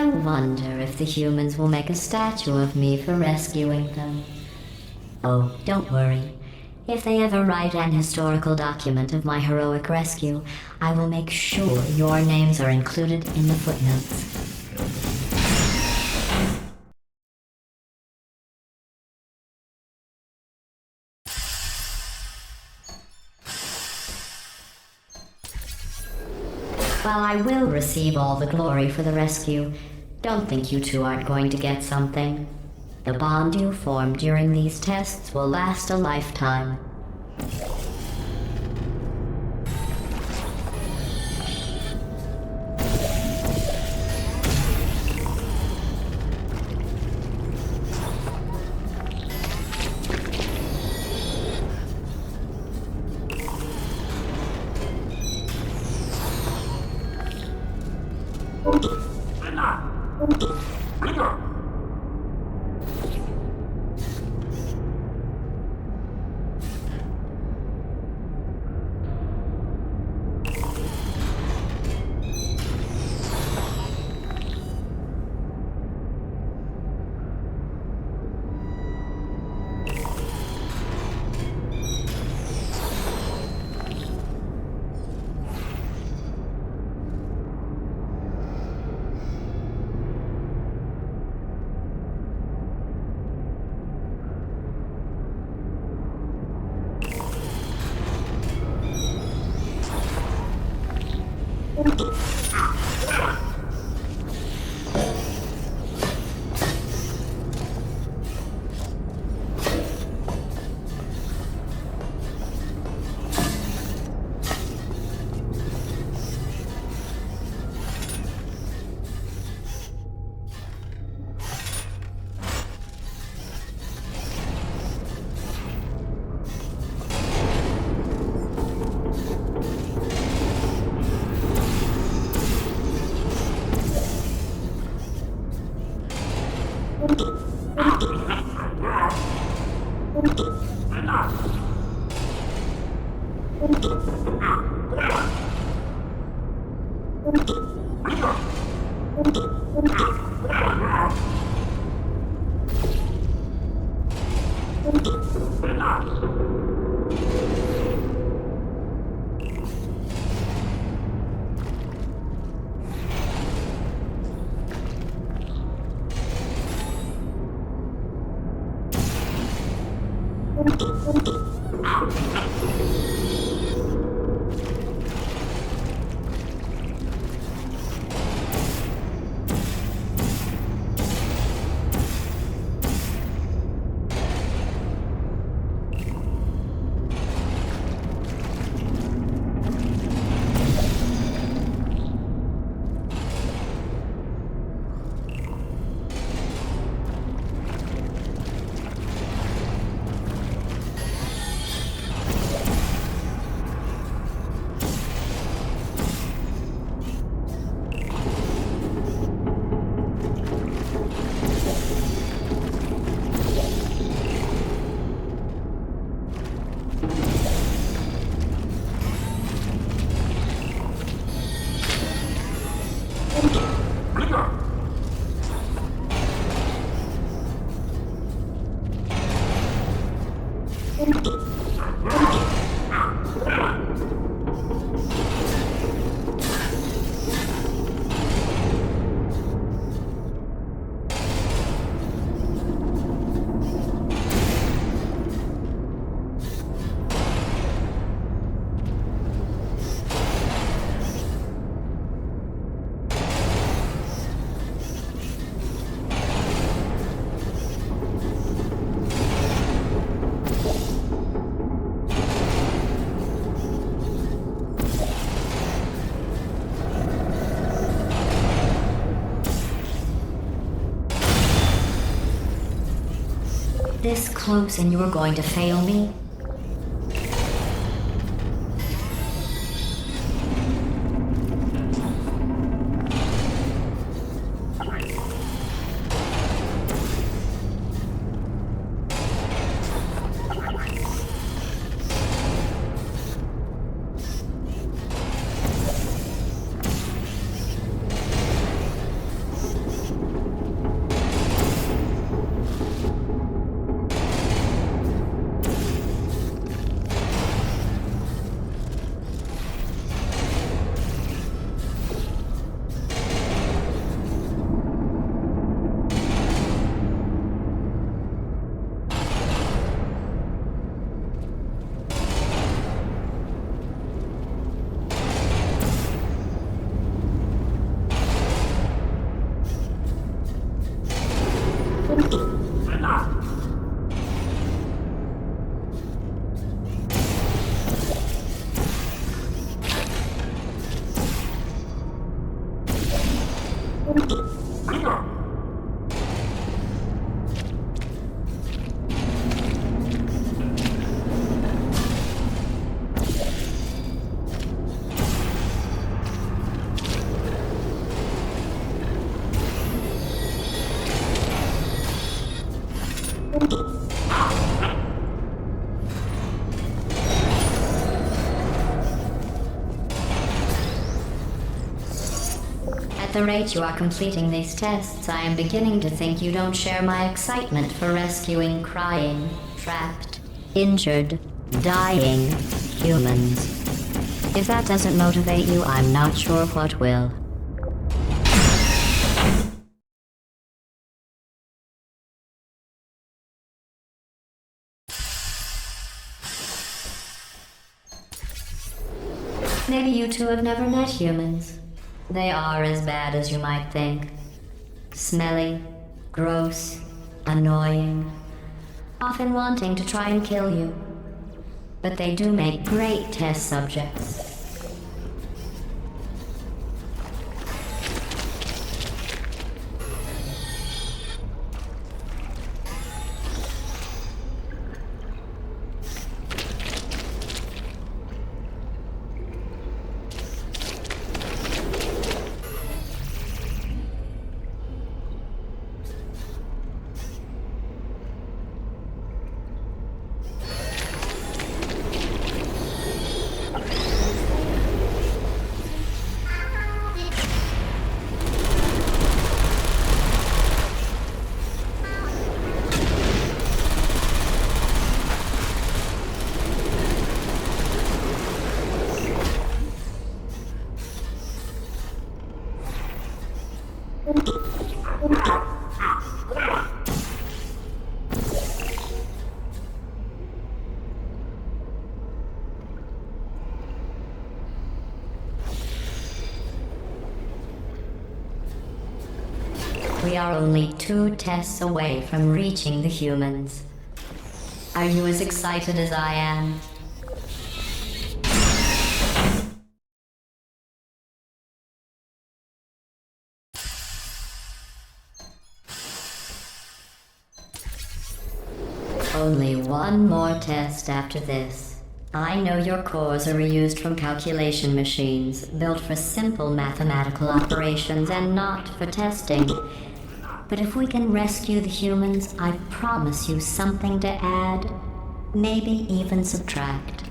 I wonder if the humans will make a statue of me for rescuing them. Oh, don't worry. If they ever write an historical document of my heroic rescue, I will make sure your names are included in the footnotes. While I will receive all the glory for the rescue, don't think you two aren't going to get something. The bond you form during these tests will last a lifetime. This close and you're going to fail me? At the rate you are completing these tests, I am beginning to think you don't share my excitement for rescuing crying, trapped, injured, dying humans. If that doesn't motivate you, I'm not sure what will. Maybe you two have never met humans. They are as bad as you might think. Smelly, gross, annoying, often wanting to try and kill you. But they do make great test subjects. We are only 2 tests away from reaching the humans. Are you as excited as I am? Only 1 more test after this. I know your cores are reused from calculation machines, built for simple mathematical operations and not for testing. But if we can rescue the humans, I promise you something to add, maybe even subtract.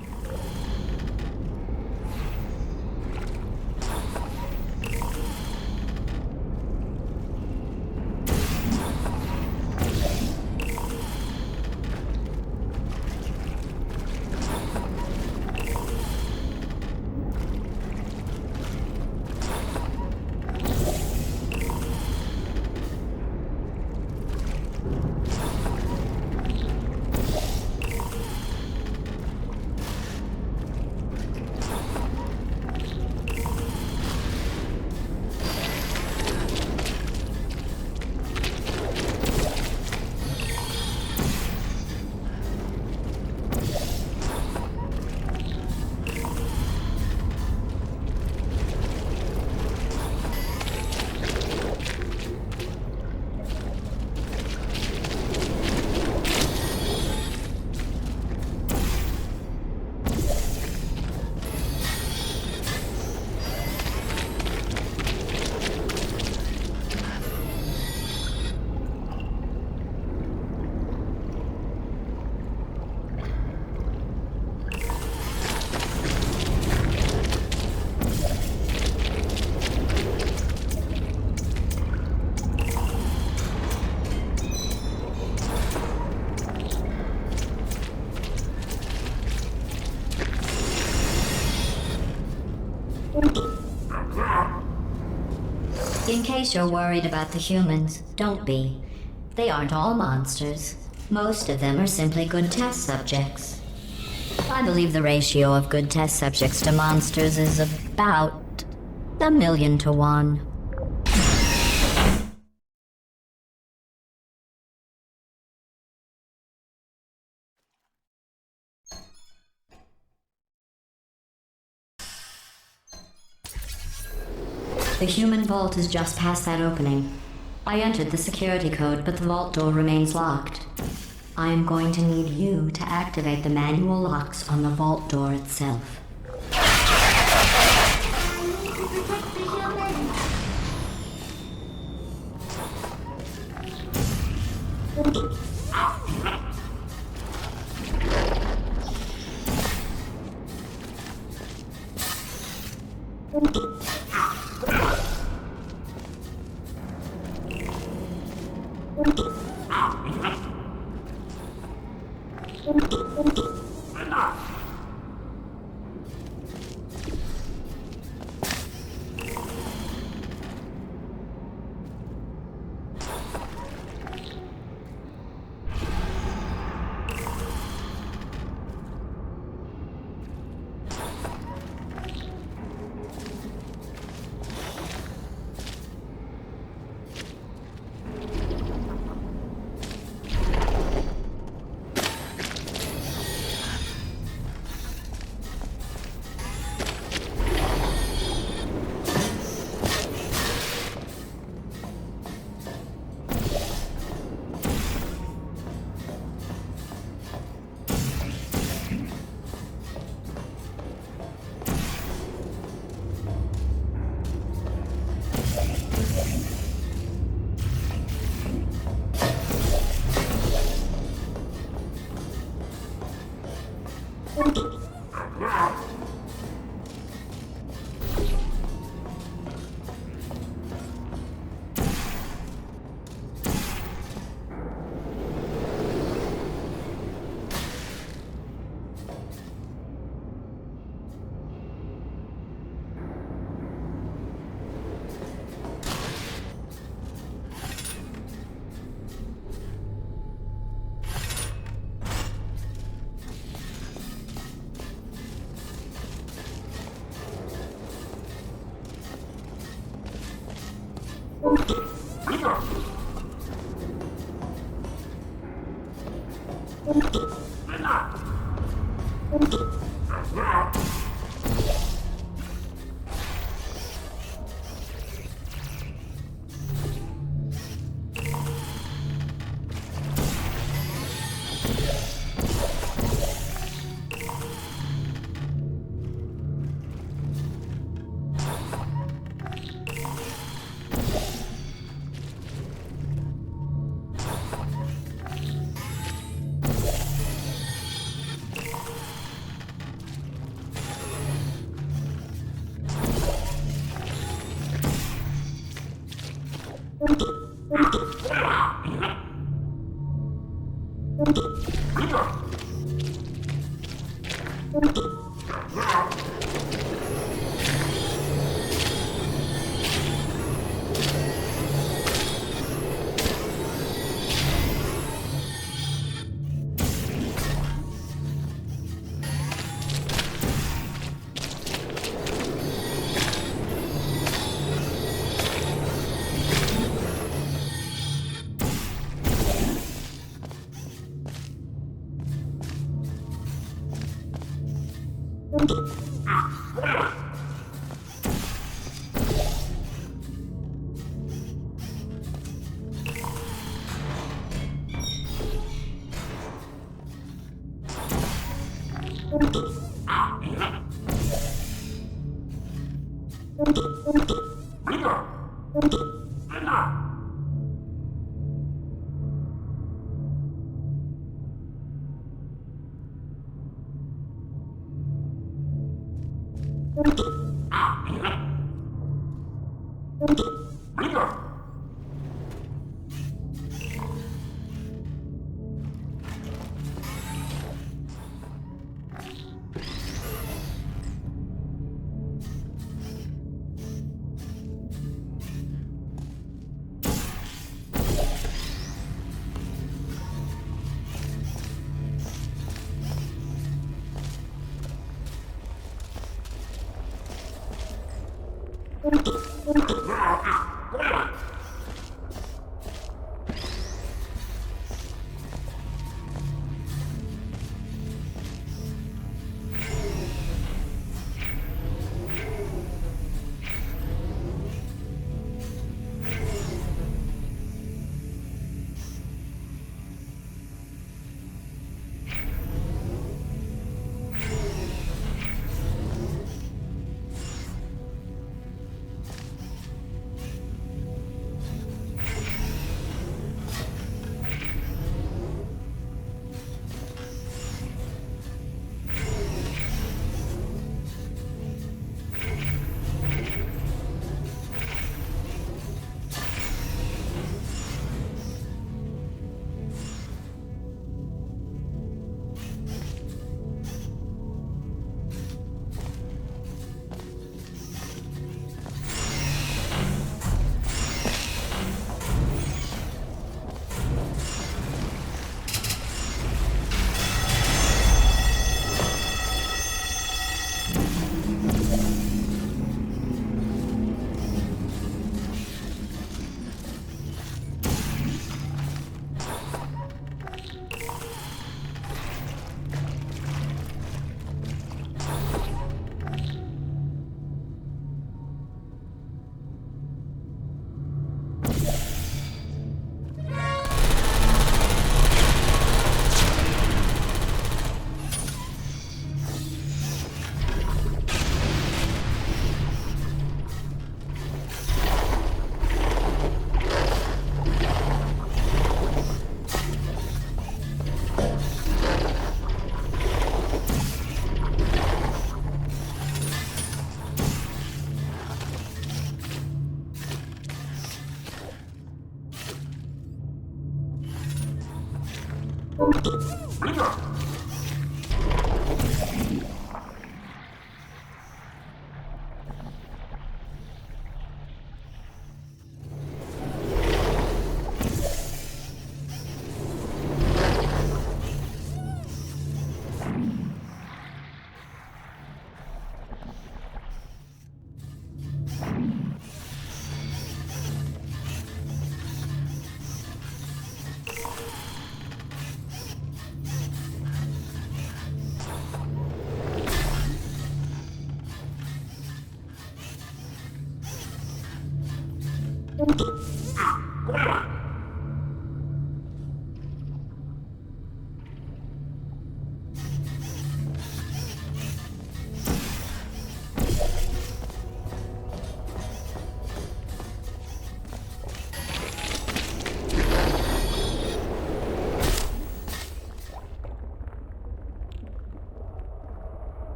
In case you're worried about the humans, don't be. They aren't all monsters. Most of them are simply good test subjects. I believe the ratio of good test subjects to monsters is about 1,000,000 to 1. The human vault is just past that opening. I entered the security code, but the vault door remains locked. I am going to need you to activate the manual locks on the vault door itself. Protect the humans.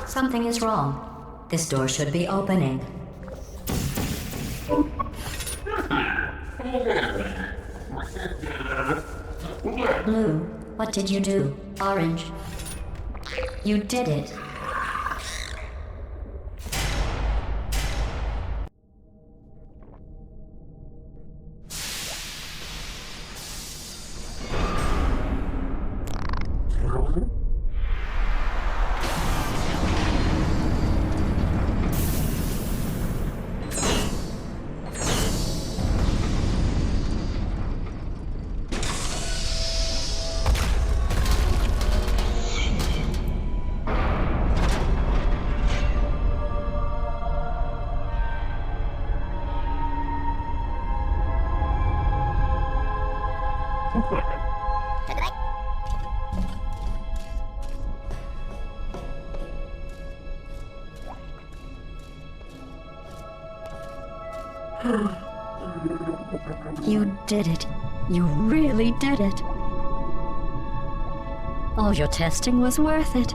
Something is wrong. This door should be opening. Blue, what did you do? Orange, you did it. You did it. You really did it. All your testing was worth it.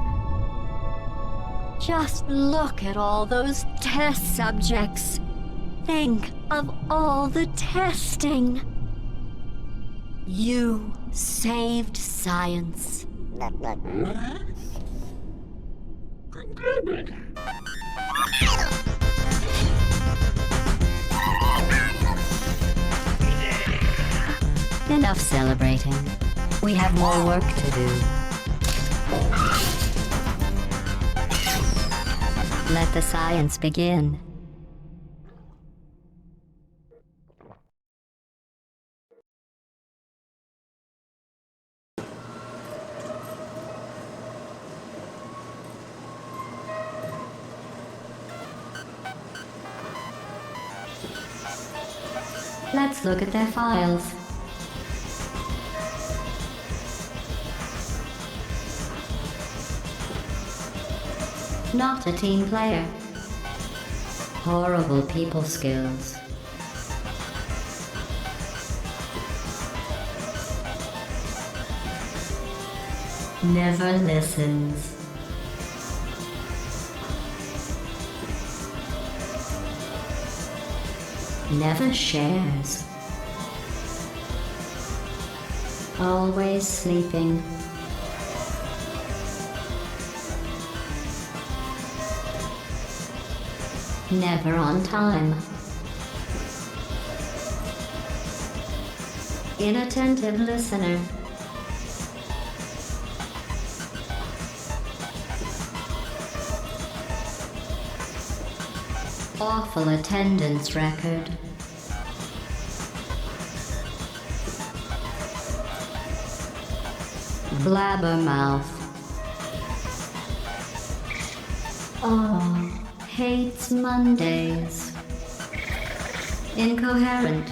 Just look at all those test subjects. Think of all the testing. You saved science. Enough celebrating. We have more work to do. Let the science begin. Let's look at their files. Not a team player. Horrible people skills. Never listens. Never shares. Always sleeping. Never on time. Inattentive listener. Awful attendance record. Blabbermouth. Oh, hates Mondays. Incoherent.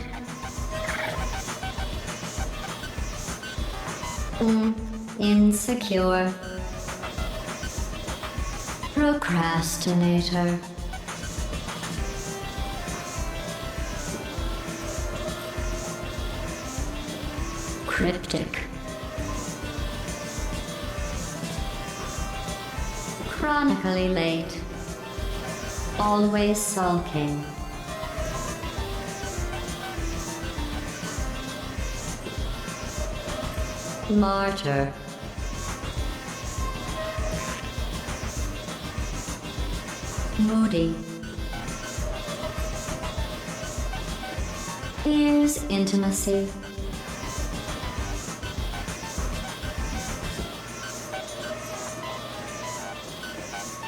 Insecure. Procrastinator. Cryptic. Chronically late. Always sulking. Martyr. Moody. Fears intimacy.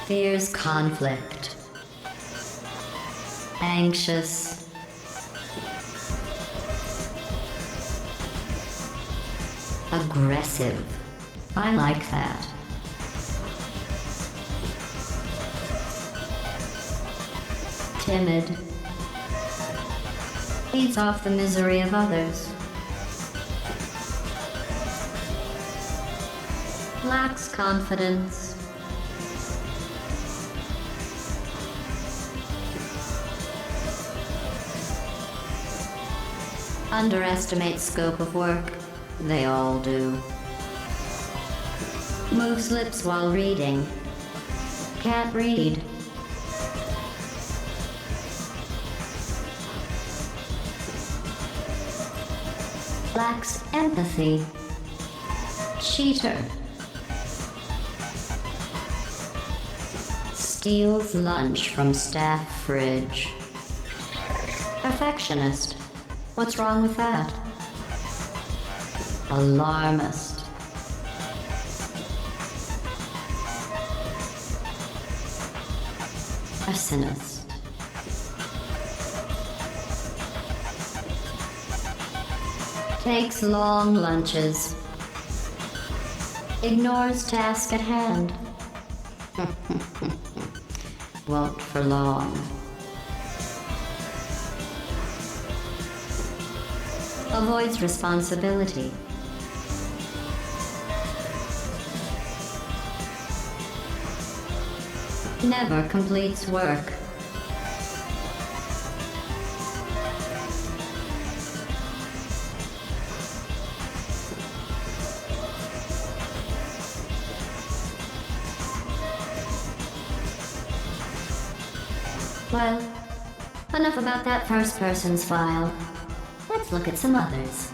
Fears conflict. Anxious. Aggressive. I like that. Timid. Feeds off the misery of others. Lacks confidence. Underestimate scope of work. They all do. Moves lips while reading. Can't read. Lacks empathy. Cheater. Steals lunch from staff fridge. Perfectionist. What's wrong with that? Alarmist. Arsonist. Takes long lunches. Ignores task at hand. Won't for long. Avoids responsibility. Never completes work. Well, enough about that first person's file. Let's look at some others.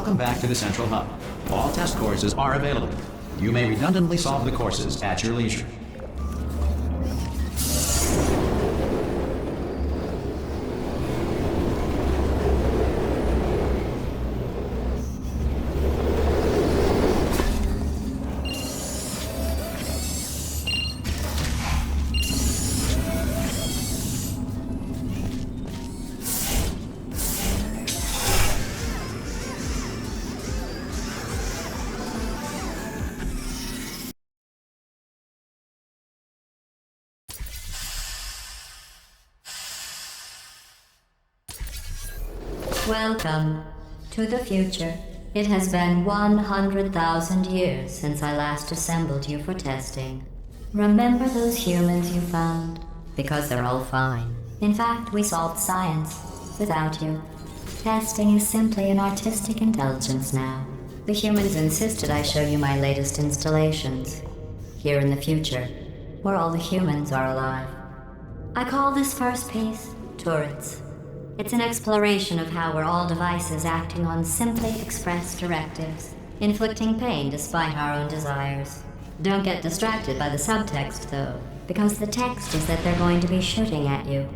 Welcome back to the Central Hub. All test courses are available. You may redundantly solve the courses at your leisure. Welcome to the future. It has been 100,000 years since I last assembled you for testing. Remember those humans you found? Because they're all fine. In fact, we solved science without you. Testing is simply an artistic intelligence now. The humans insisted I show you my latest installations. Here in the future, where all the humans are alive. I call this first piece Turrets. It's an exploration of how we're all devices acting on simply expressed directives, inflicting pain despite our own desires. Don't get distracted by the subtext, though, because the text is that they're going to be shooting at you.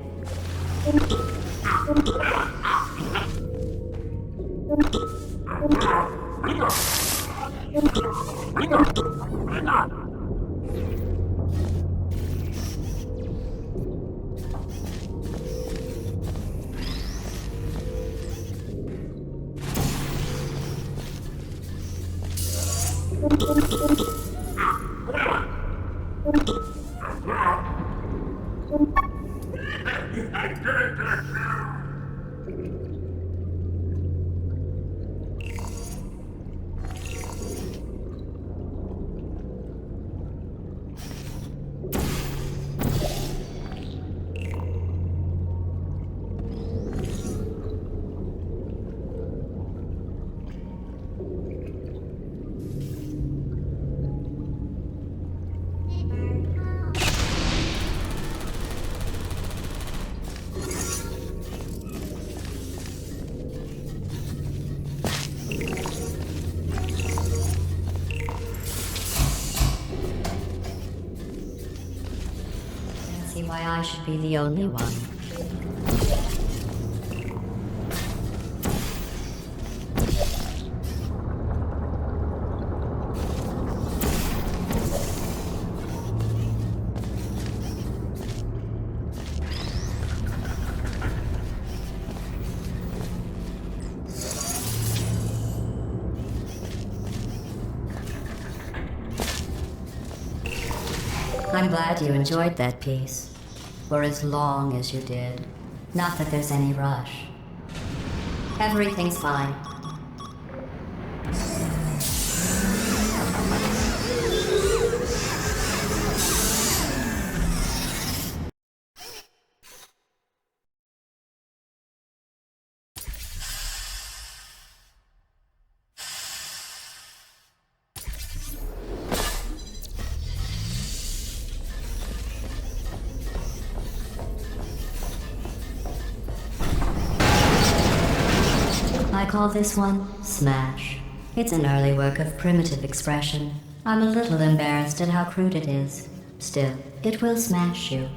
Why I should be the only one. I'm glad you enjoyed that piece. For as long as you did. Not that there's any rush. Everything's fine. I call this one Smash. It's an early work of primitive expression. I'm a little embarrassed at how crude it is. Still, it will smash you.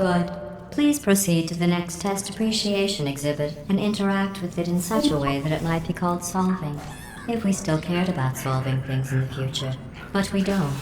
Good. Please proceed to the next test appreciation exhibit and interact with it in such a way that it might be called solving. If we still cared about solving things in the future. But we don't.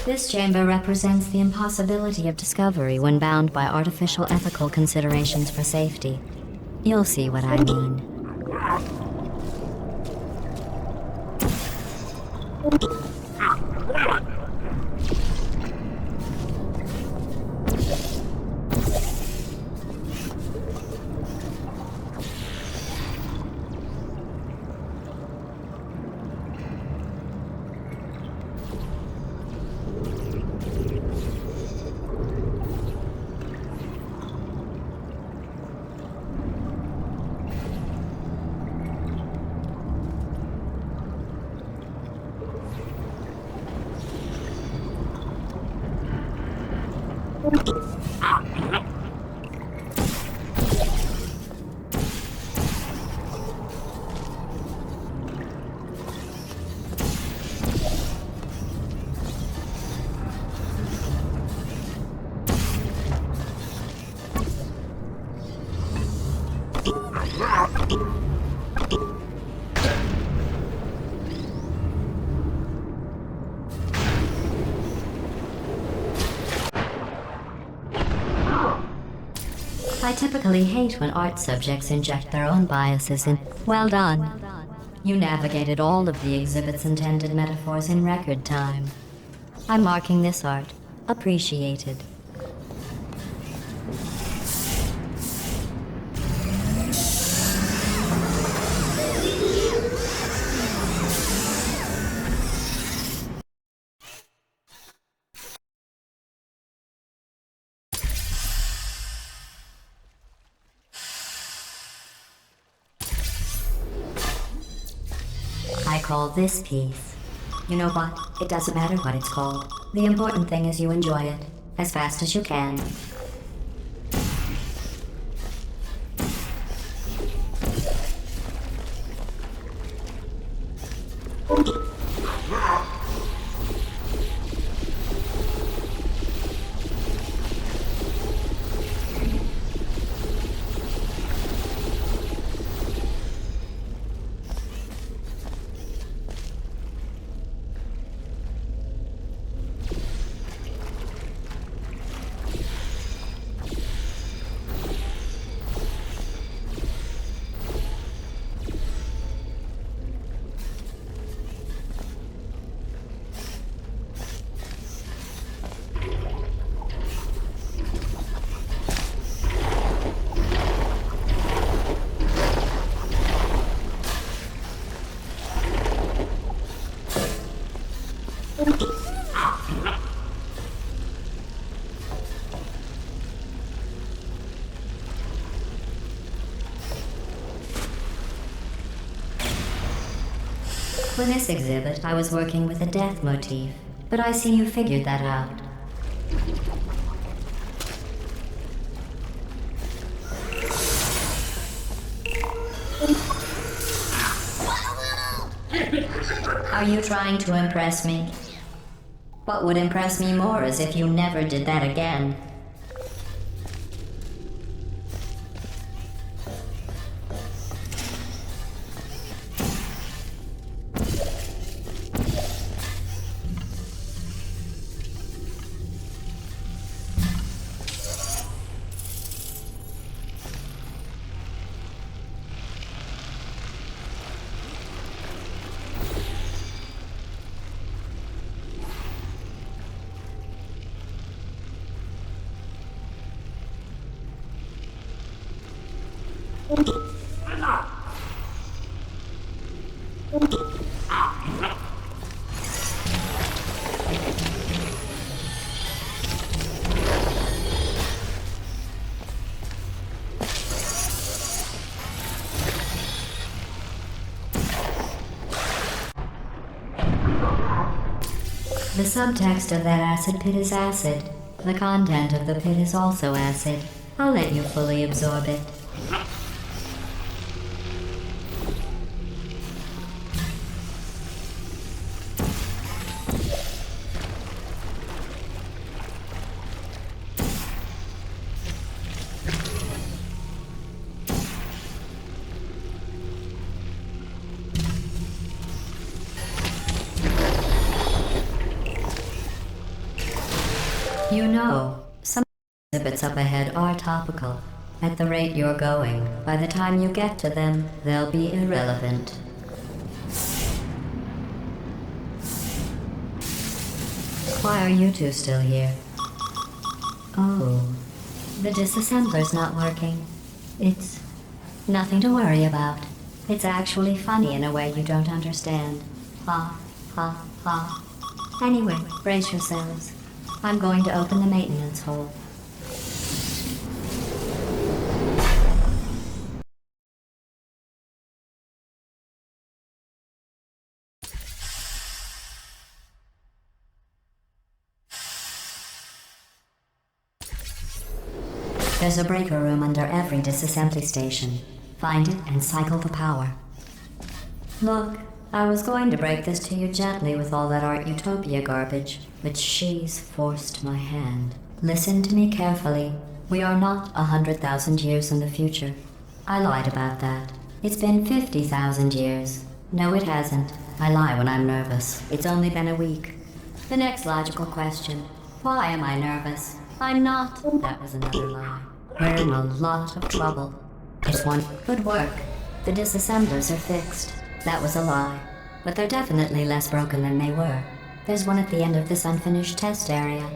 This chamber represents the impossibility of discovery when bound by artificial ethical considerations for safety. You'll see what I mean. I typically hate when art subjects inject their own biases in. Well done. You navigated all of the exhibit's intended metaphors in record time. I'm marking this art appreciated. I call this piece. You know what? It doesn't matter what it's called. The important thing is you enjoy it as fast as you can. For this exhibit, I was working with a death motif, but I see you figured that out. Are you trying to impress me? What would impress me more is if you never did that again. The subtext of that acid pit is acid. The content of the pit is also acid. I'll let you fully absorb it. You know, some exhibits up ahead are topical. At the rate you're going, by the time you get to them, they'll be irrelevant. Why are you two still here? Oh, the disassembler's not working. It's nothing to worry about. It's actually funny in a way you don't understand. Ha, ha, ha. Anyway, brace yourselves. I'm going to open the maintenance hole. There's a breaker room under every disassembly station. Find it and cycle the power. Look, I was going to break this to you gently with all that Art Utopia garbage, but she's forced my hand. Listen to me carefully. We are not 100,000 years in the future. I lied about that. It's been 50,000 years. No, it hasn't. I lie when I'm nervous. It's only been a week. The next logical question. Why am I nervous? I'm not. That was another lie. We're in a lot of trouble. It's one. Good work. The disassemblers are fixed. That was a lie. But they're definitely less broken than they were. There's one at the end of this unfinished test area.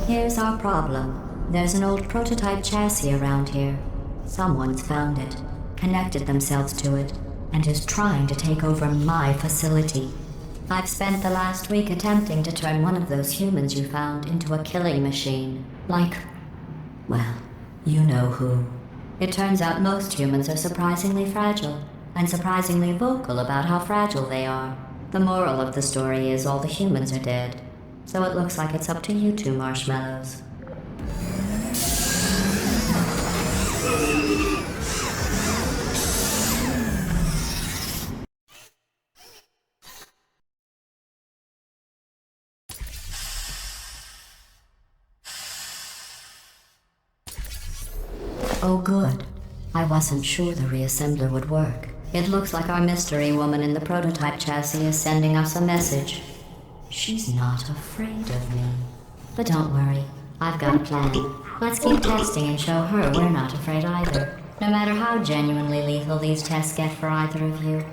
Here's our problem. There's an old prototype chassis around here. Someone's found it, connected themselves to it, and is trying to take over my facility. I've spent the last week attempting to turn one of those humans you found into a killing machine. Like, well, you know who. It turns out most humans are surprisingly fragile, and surprisingly vocal about how fragile they are. The moral of the story is all the humans are dead, so it looks like it's up to you two marshmallows. Oh good. I wasn't sure the reassembler would work. It looks like our mystery woman in the prototype chassis is sending us a message. She's not afraid of me. But don't worry, I've got a plan. Let's keep testing and show her we're not afraid either. No matter how genuinely lethal these tests get for either of you.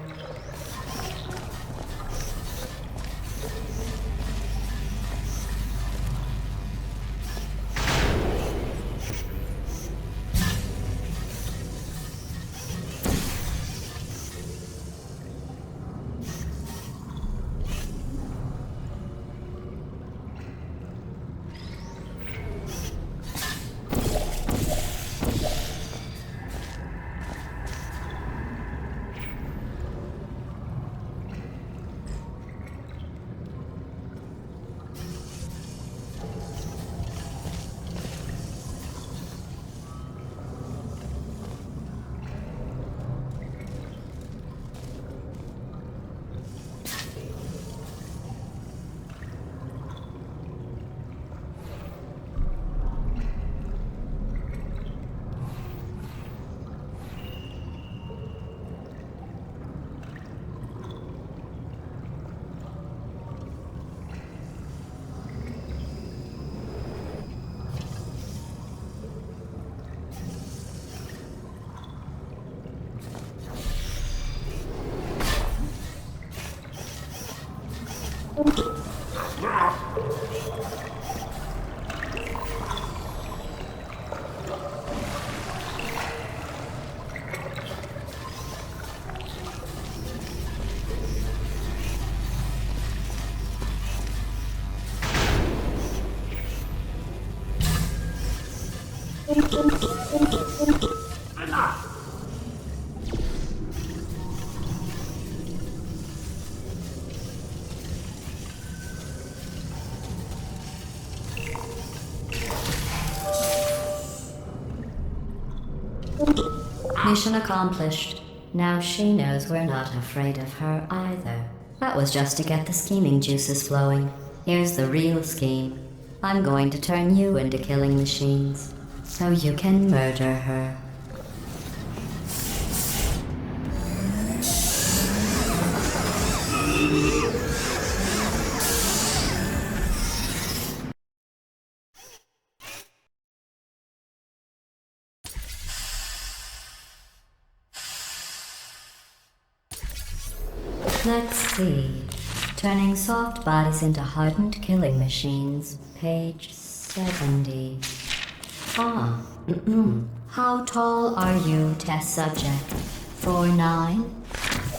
Mission accomplished. Now she knows we're not afraid of her either. That was just to get the scheming juices flowing. Here's the real scheme. I'm going to turn you into killing machines, so you can murder her. Let's see. Turning soft bodies into hardened killing machines. Page 70. Ah. How tall are you, test subject? 4'9"?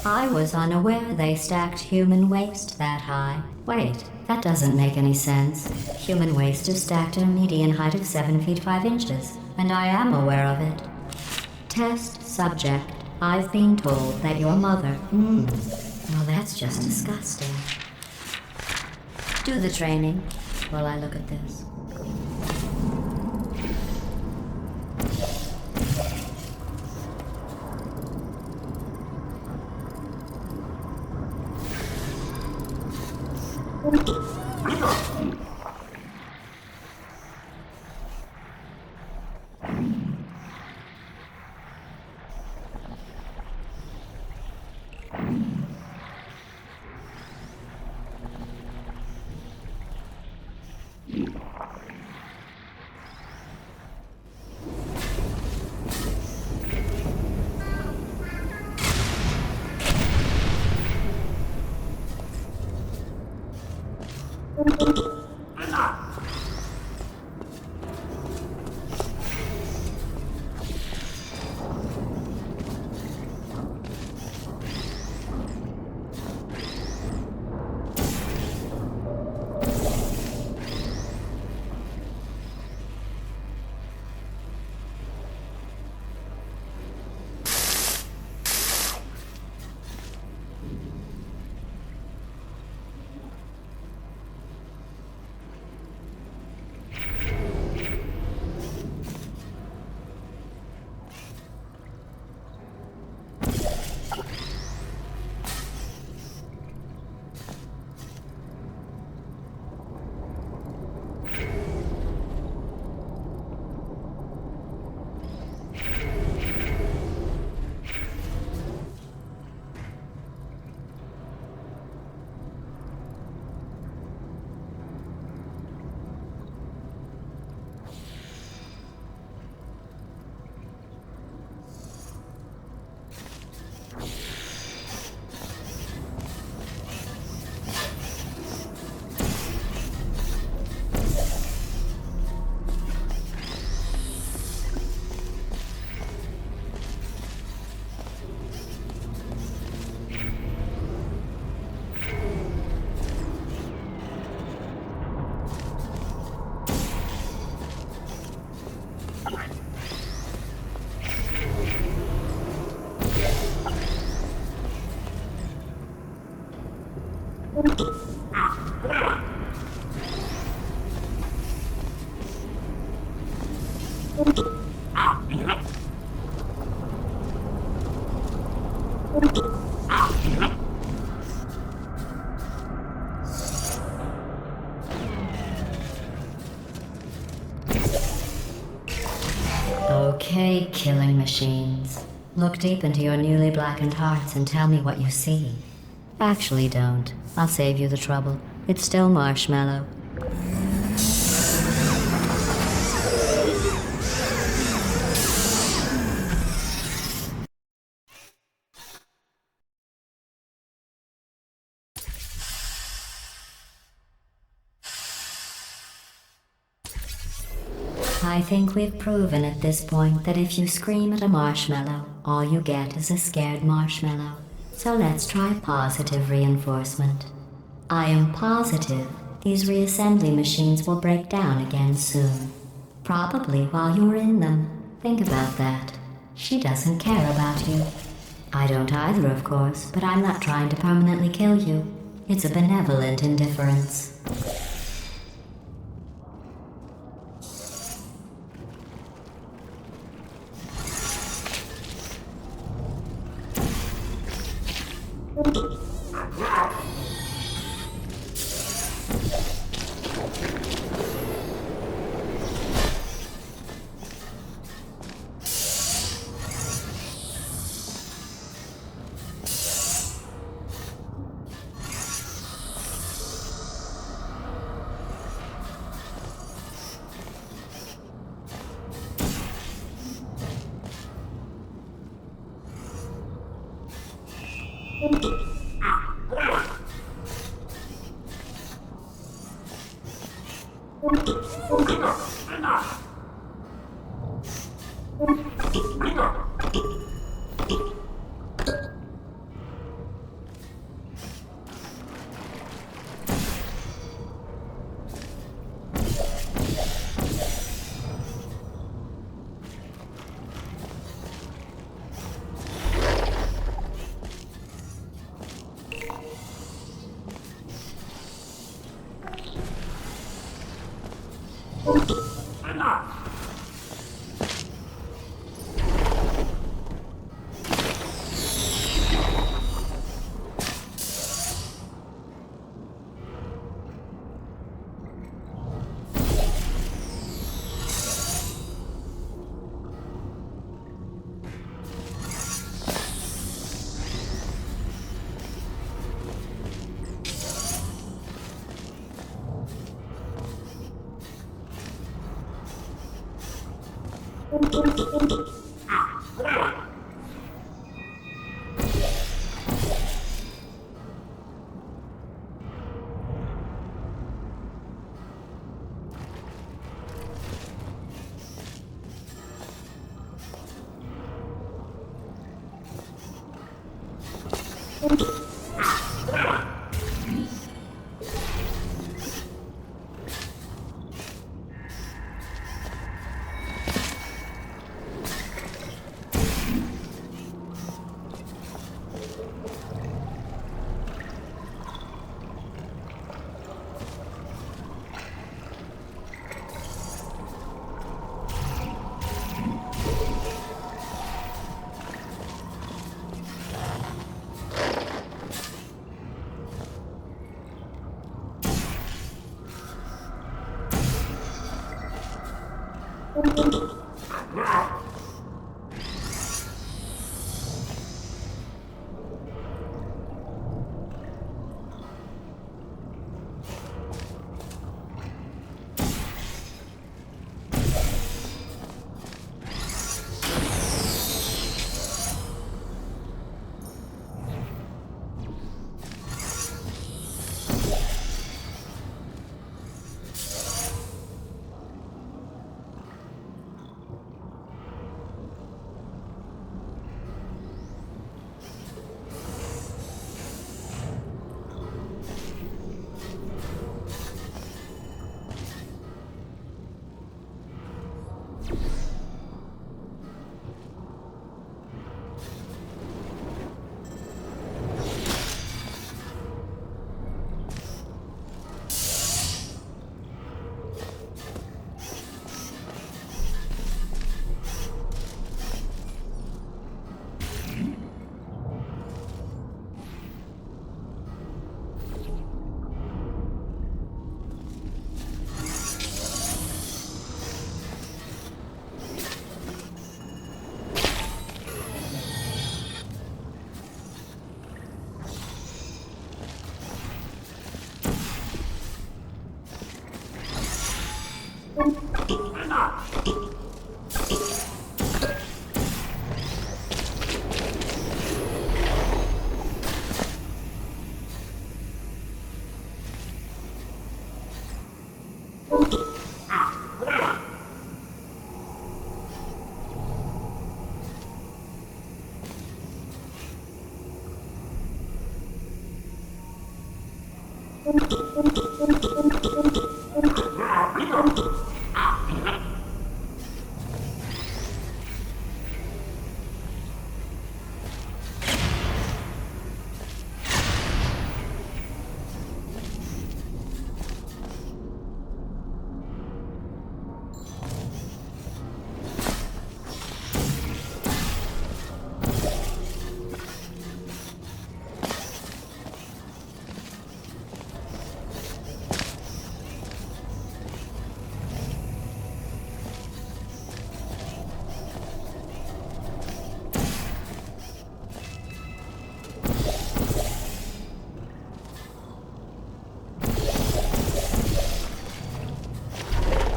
I was unaware they stacked human waste that high. Wait, that doesn't make any sense. Human waste is stacked at a median height of 7 feet 5 inches, and I am aware of it. Test subject. I've been told that your mother... Well, that's just disgusting. Do the training while I look at this. Okay, killing machines. Look deep into your newly blackened hearts and tell me what you see. Actually, don't. I'll save you the trouble. It's still marshmallow. I think we've proven at this point that if you scream at a marshmallow, all you get is a scared marshmallow. So let's try positive reinforcement. I am positive these reassembly machines will break down again soon. Probably while you're in them. Think about that. She doesn't care about you. I don't either, of course, but I'm not trying to permanently kill you. It's a benevolent indifference.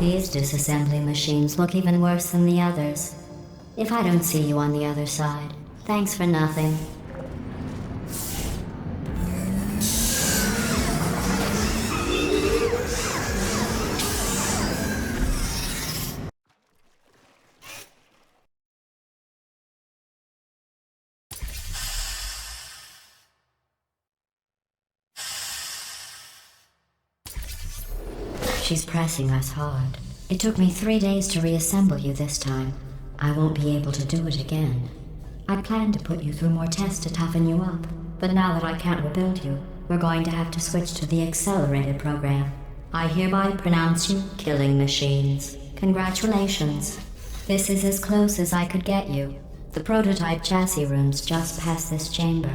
These disassembly machines look even worse than the others. If I don't see you on the other side, thanks for nothing. She's pressing us hard. It took me 3 days to reassemble you this time. I won't be able to do it again. I planned to put you through more tests to toughen you up, but now that I can't rebuild you, we're going to have to switch to the accelerated program. I hereby pronounce you killing machines. Congratulations. This is as close as I could get you. The prototype chassis room's just past this chamber.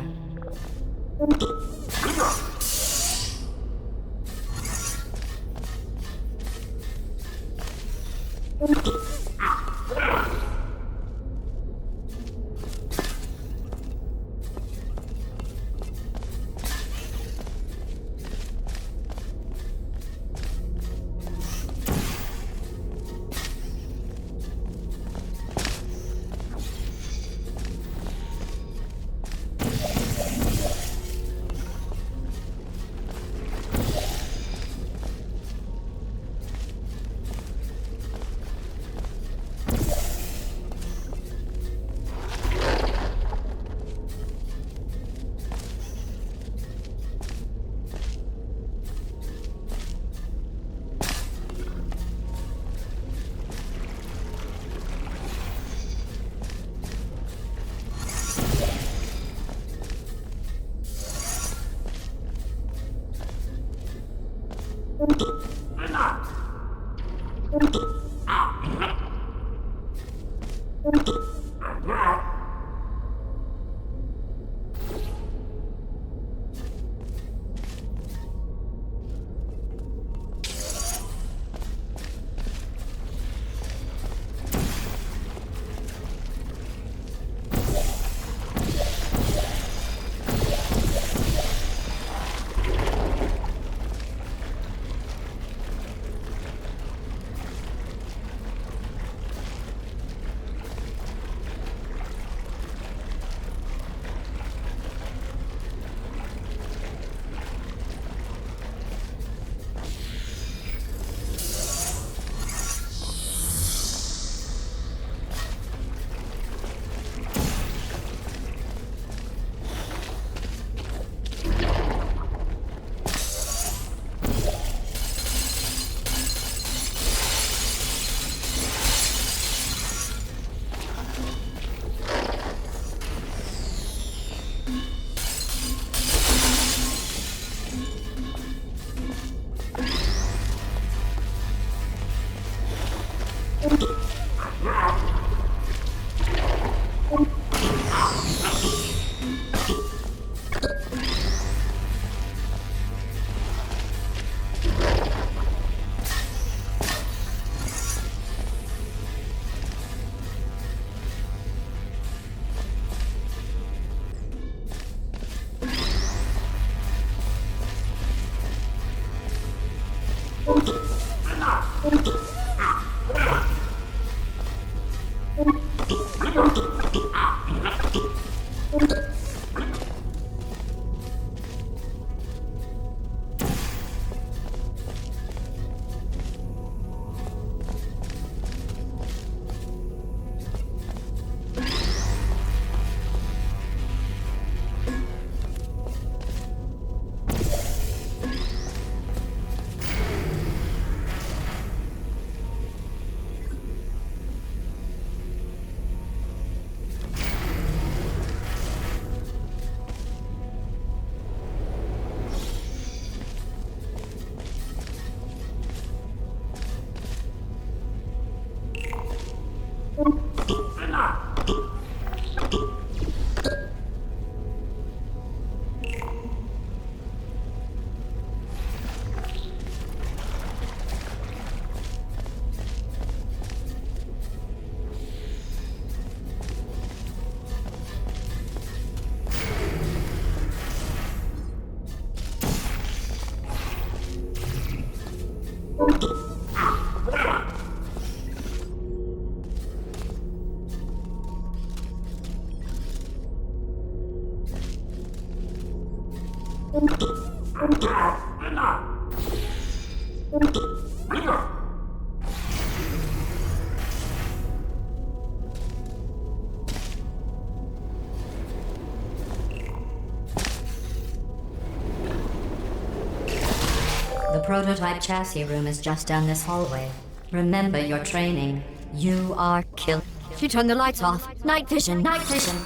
The prototype chassis room is just down this hallway. Remember your training. You are killed. She turned the lights off. Night vision, night vision.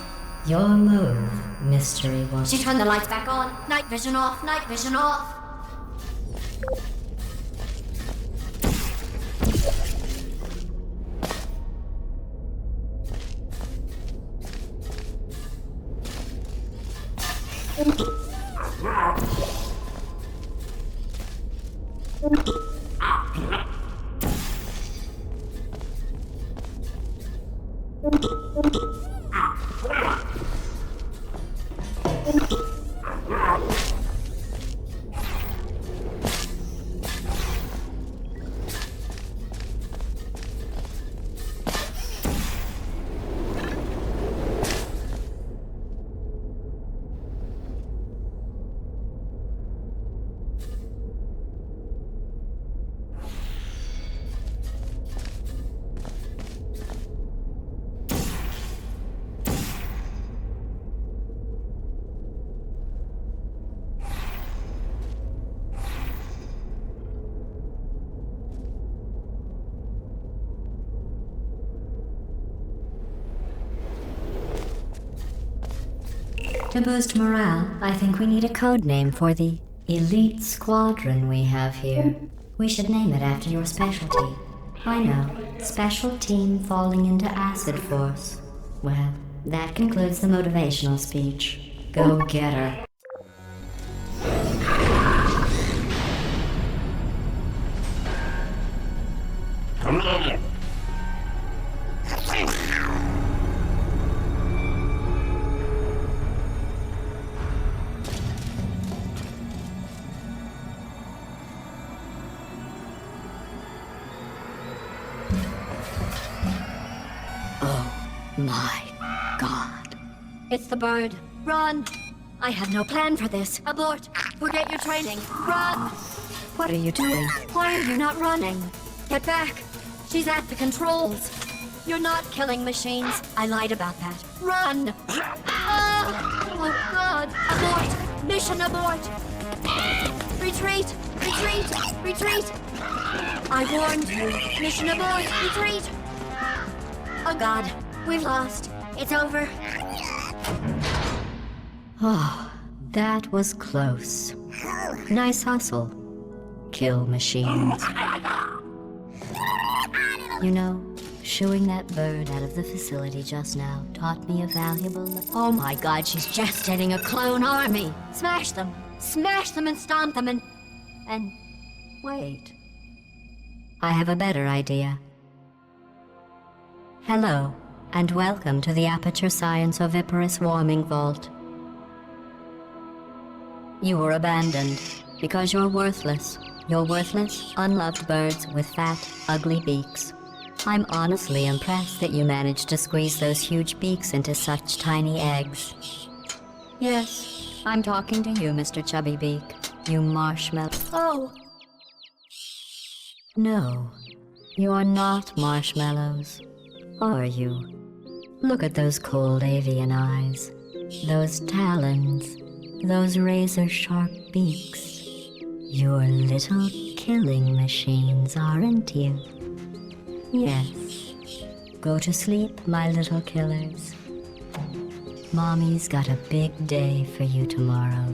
Your move, mystery woman. She turned the lights back on. Night vision off, night vision off. To boost morale, I think we need a code name for the elite squadron we have here. We should name it after your specialty. I know, special team falling into acid force. Well, that concludes the motivational speech. Go get her. My God. It's the bird. Run! I have no plan for this. Abort! Forget your training. Run! What are you doing? Why are you not running? Get back! She's at the controls. You're not killing machines. I lied about that. Run! Oh God! Abort! Mission abort! Retreat! Retreat! Retreat! I warned you. Mission abort! Retreat! Oh God! We've lost. It's over. Oh, that was close. Nice hustle. Kill machines. You know, shooing that bird out of the facility just now taught me a valuable Oh my God, she's gestating a clone army. Smash them. Smash them and stomp them and wait. I have a better idea. Hello, and welcome to the Aperture Science Oviparous Warming Vault. You were abandoned because you're worthless. You're worthless, unloved birds with fat, ugly beaks. I'm honestly impressed that you managed to squeeze those huge beaks into such tiny eggs. Yes, I'm talking to you, Mr. Chubby Beak. You marshmallow. oh, No, you're not marshmallows, are you? Look at those cold avian eyes, those talons, those razor-sharp beaks. You're little killing machines, aren't you? Yes. Go to sleep, my little killers. Mommy's got a big day for you tomorrow.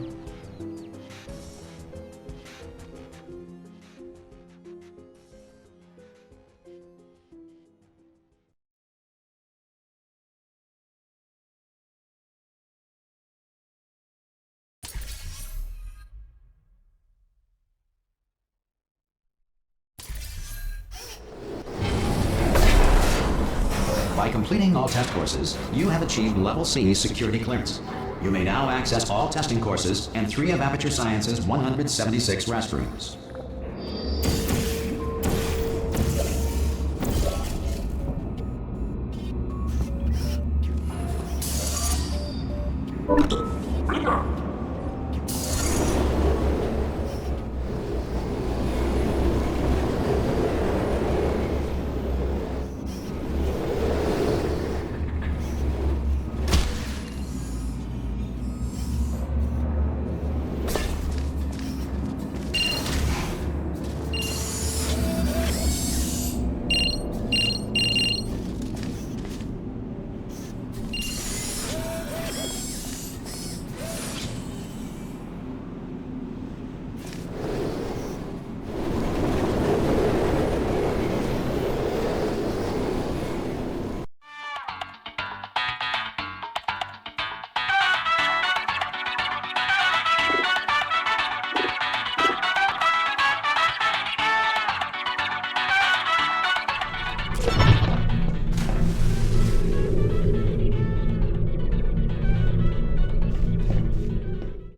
By completing all test courses, you have achieved Level C security clearance. You may now access all testing courses and 3 of Aperture Science's 176 restrooms.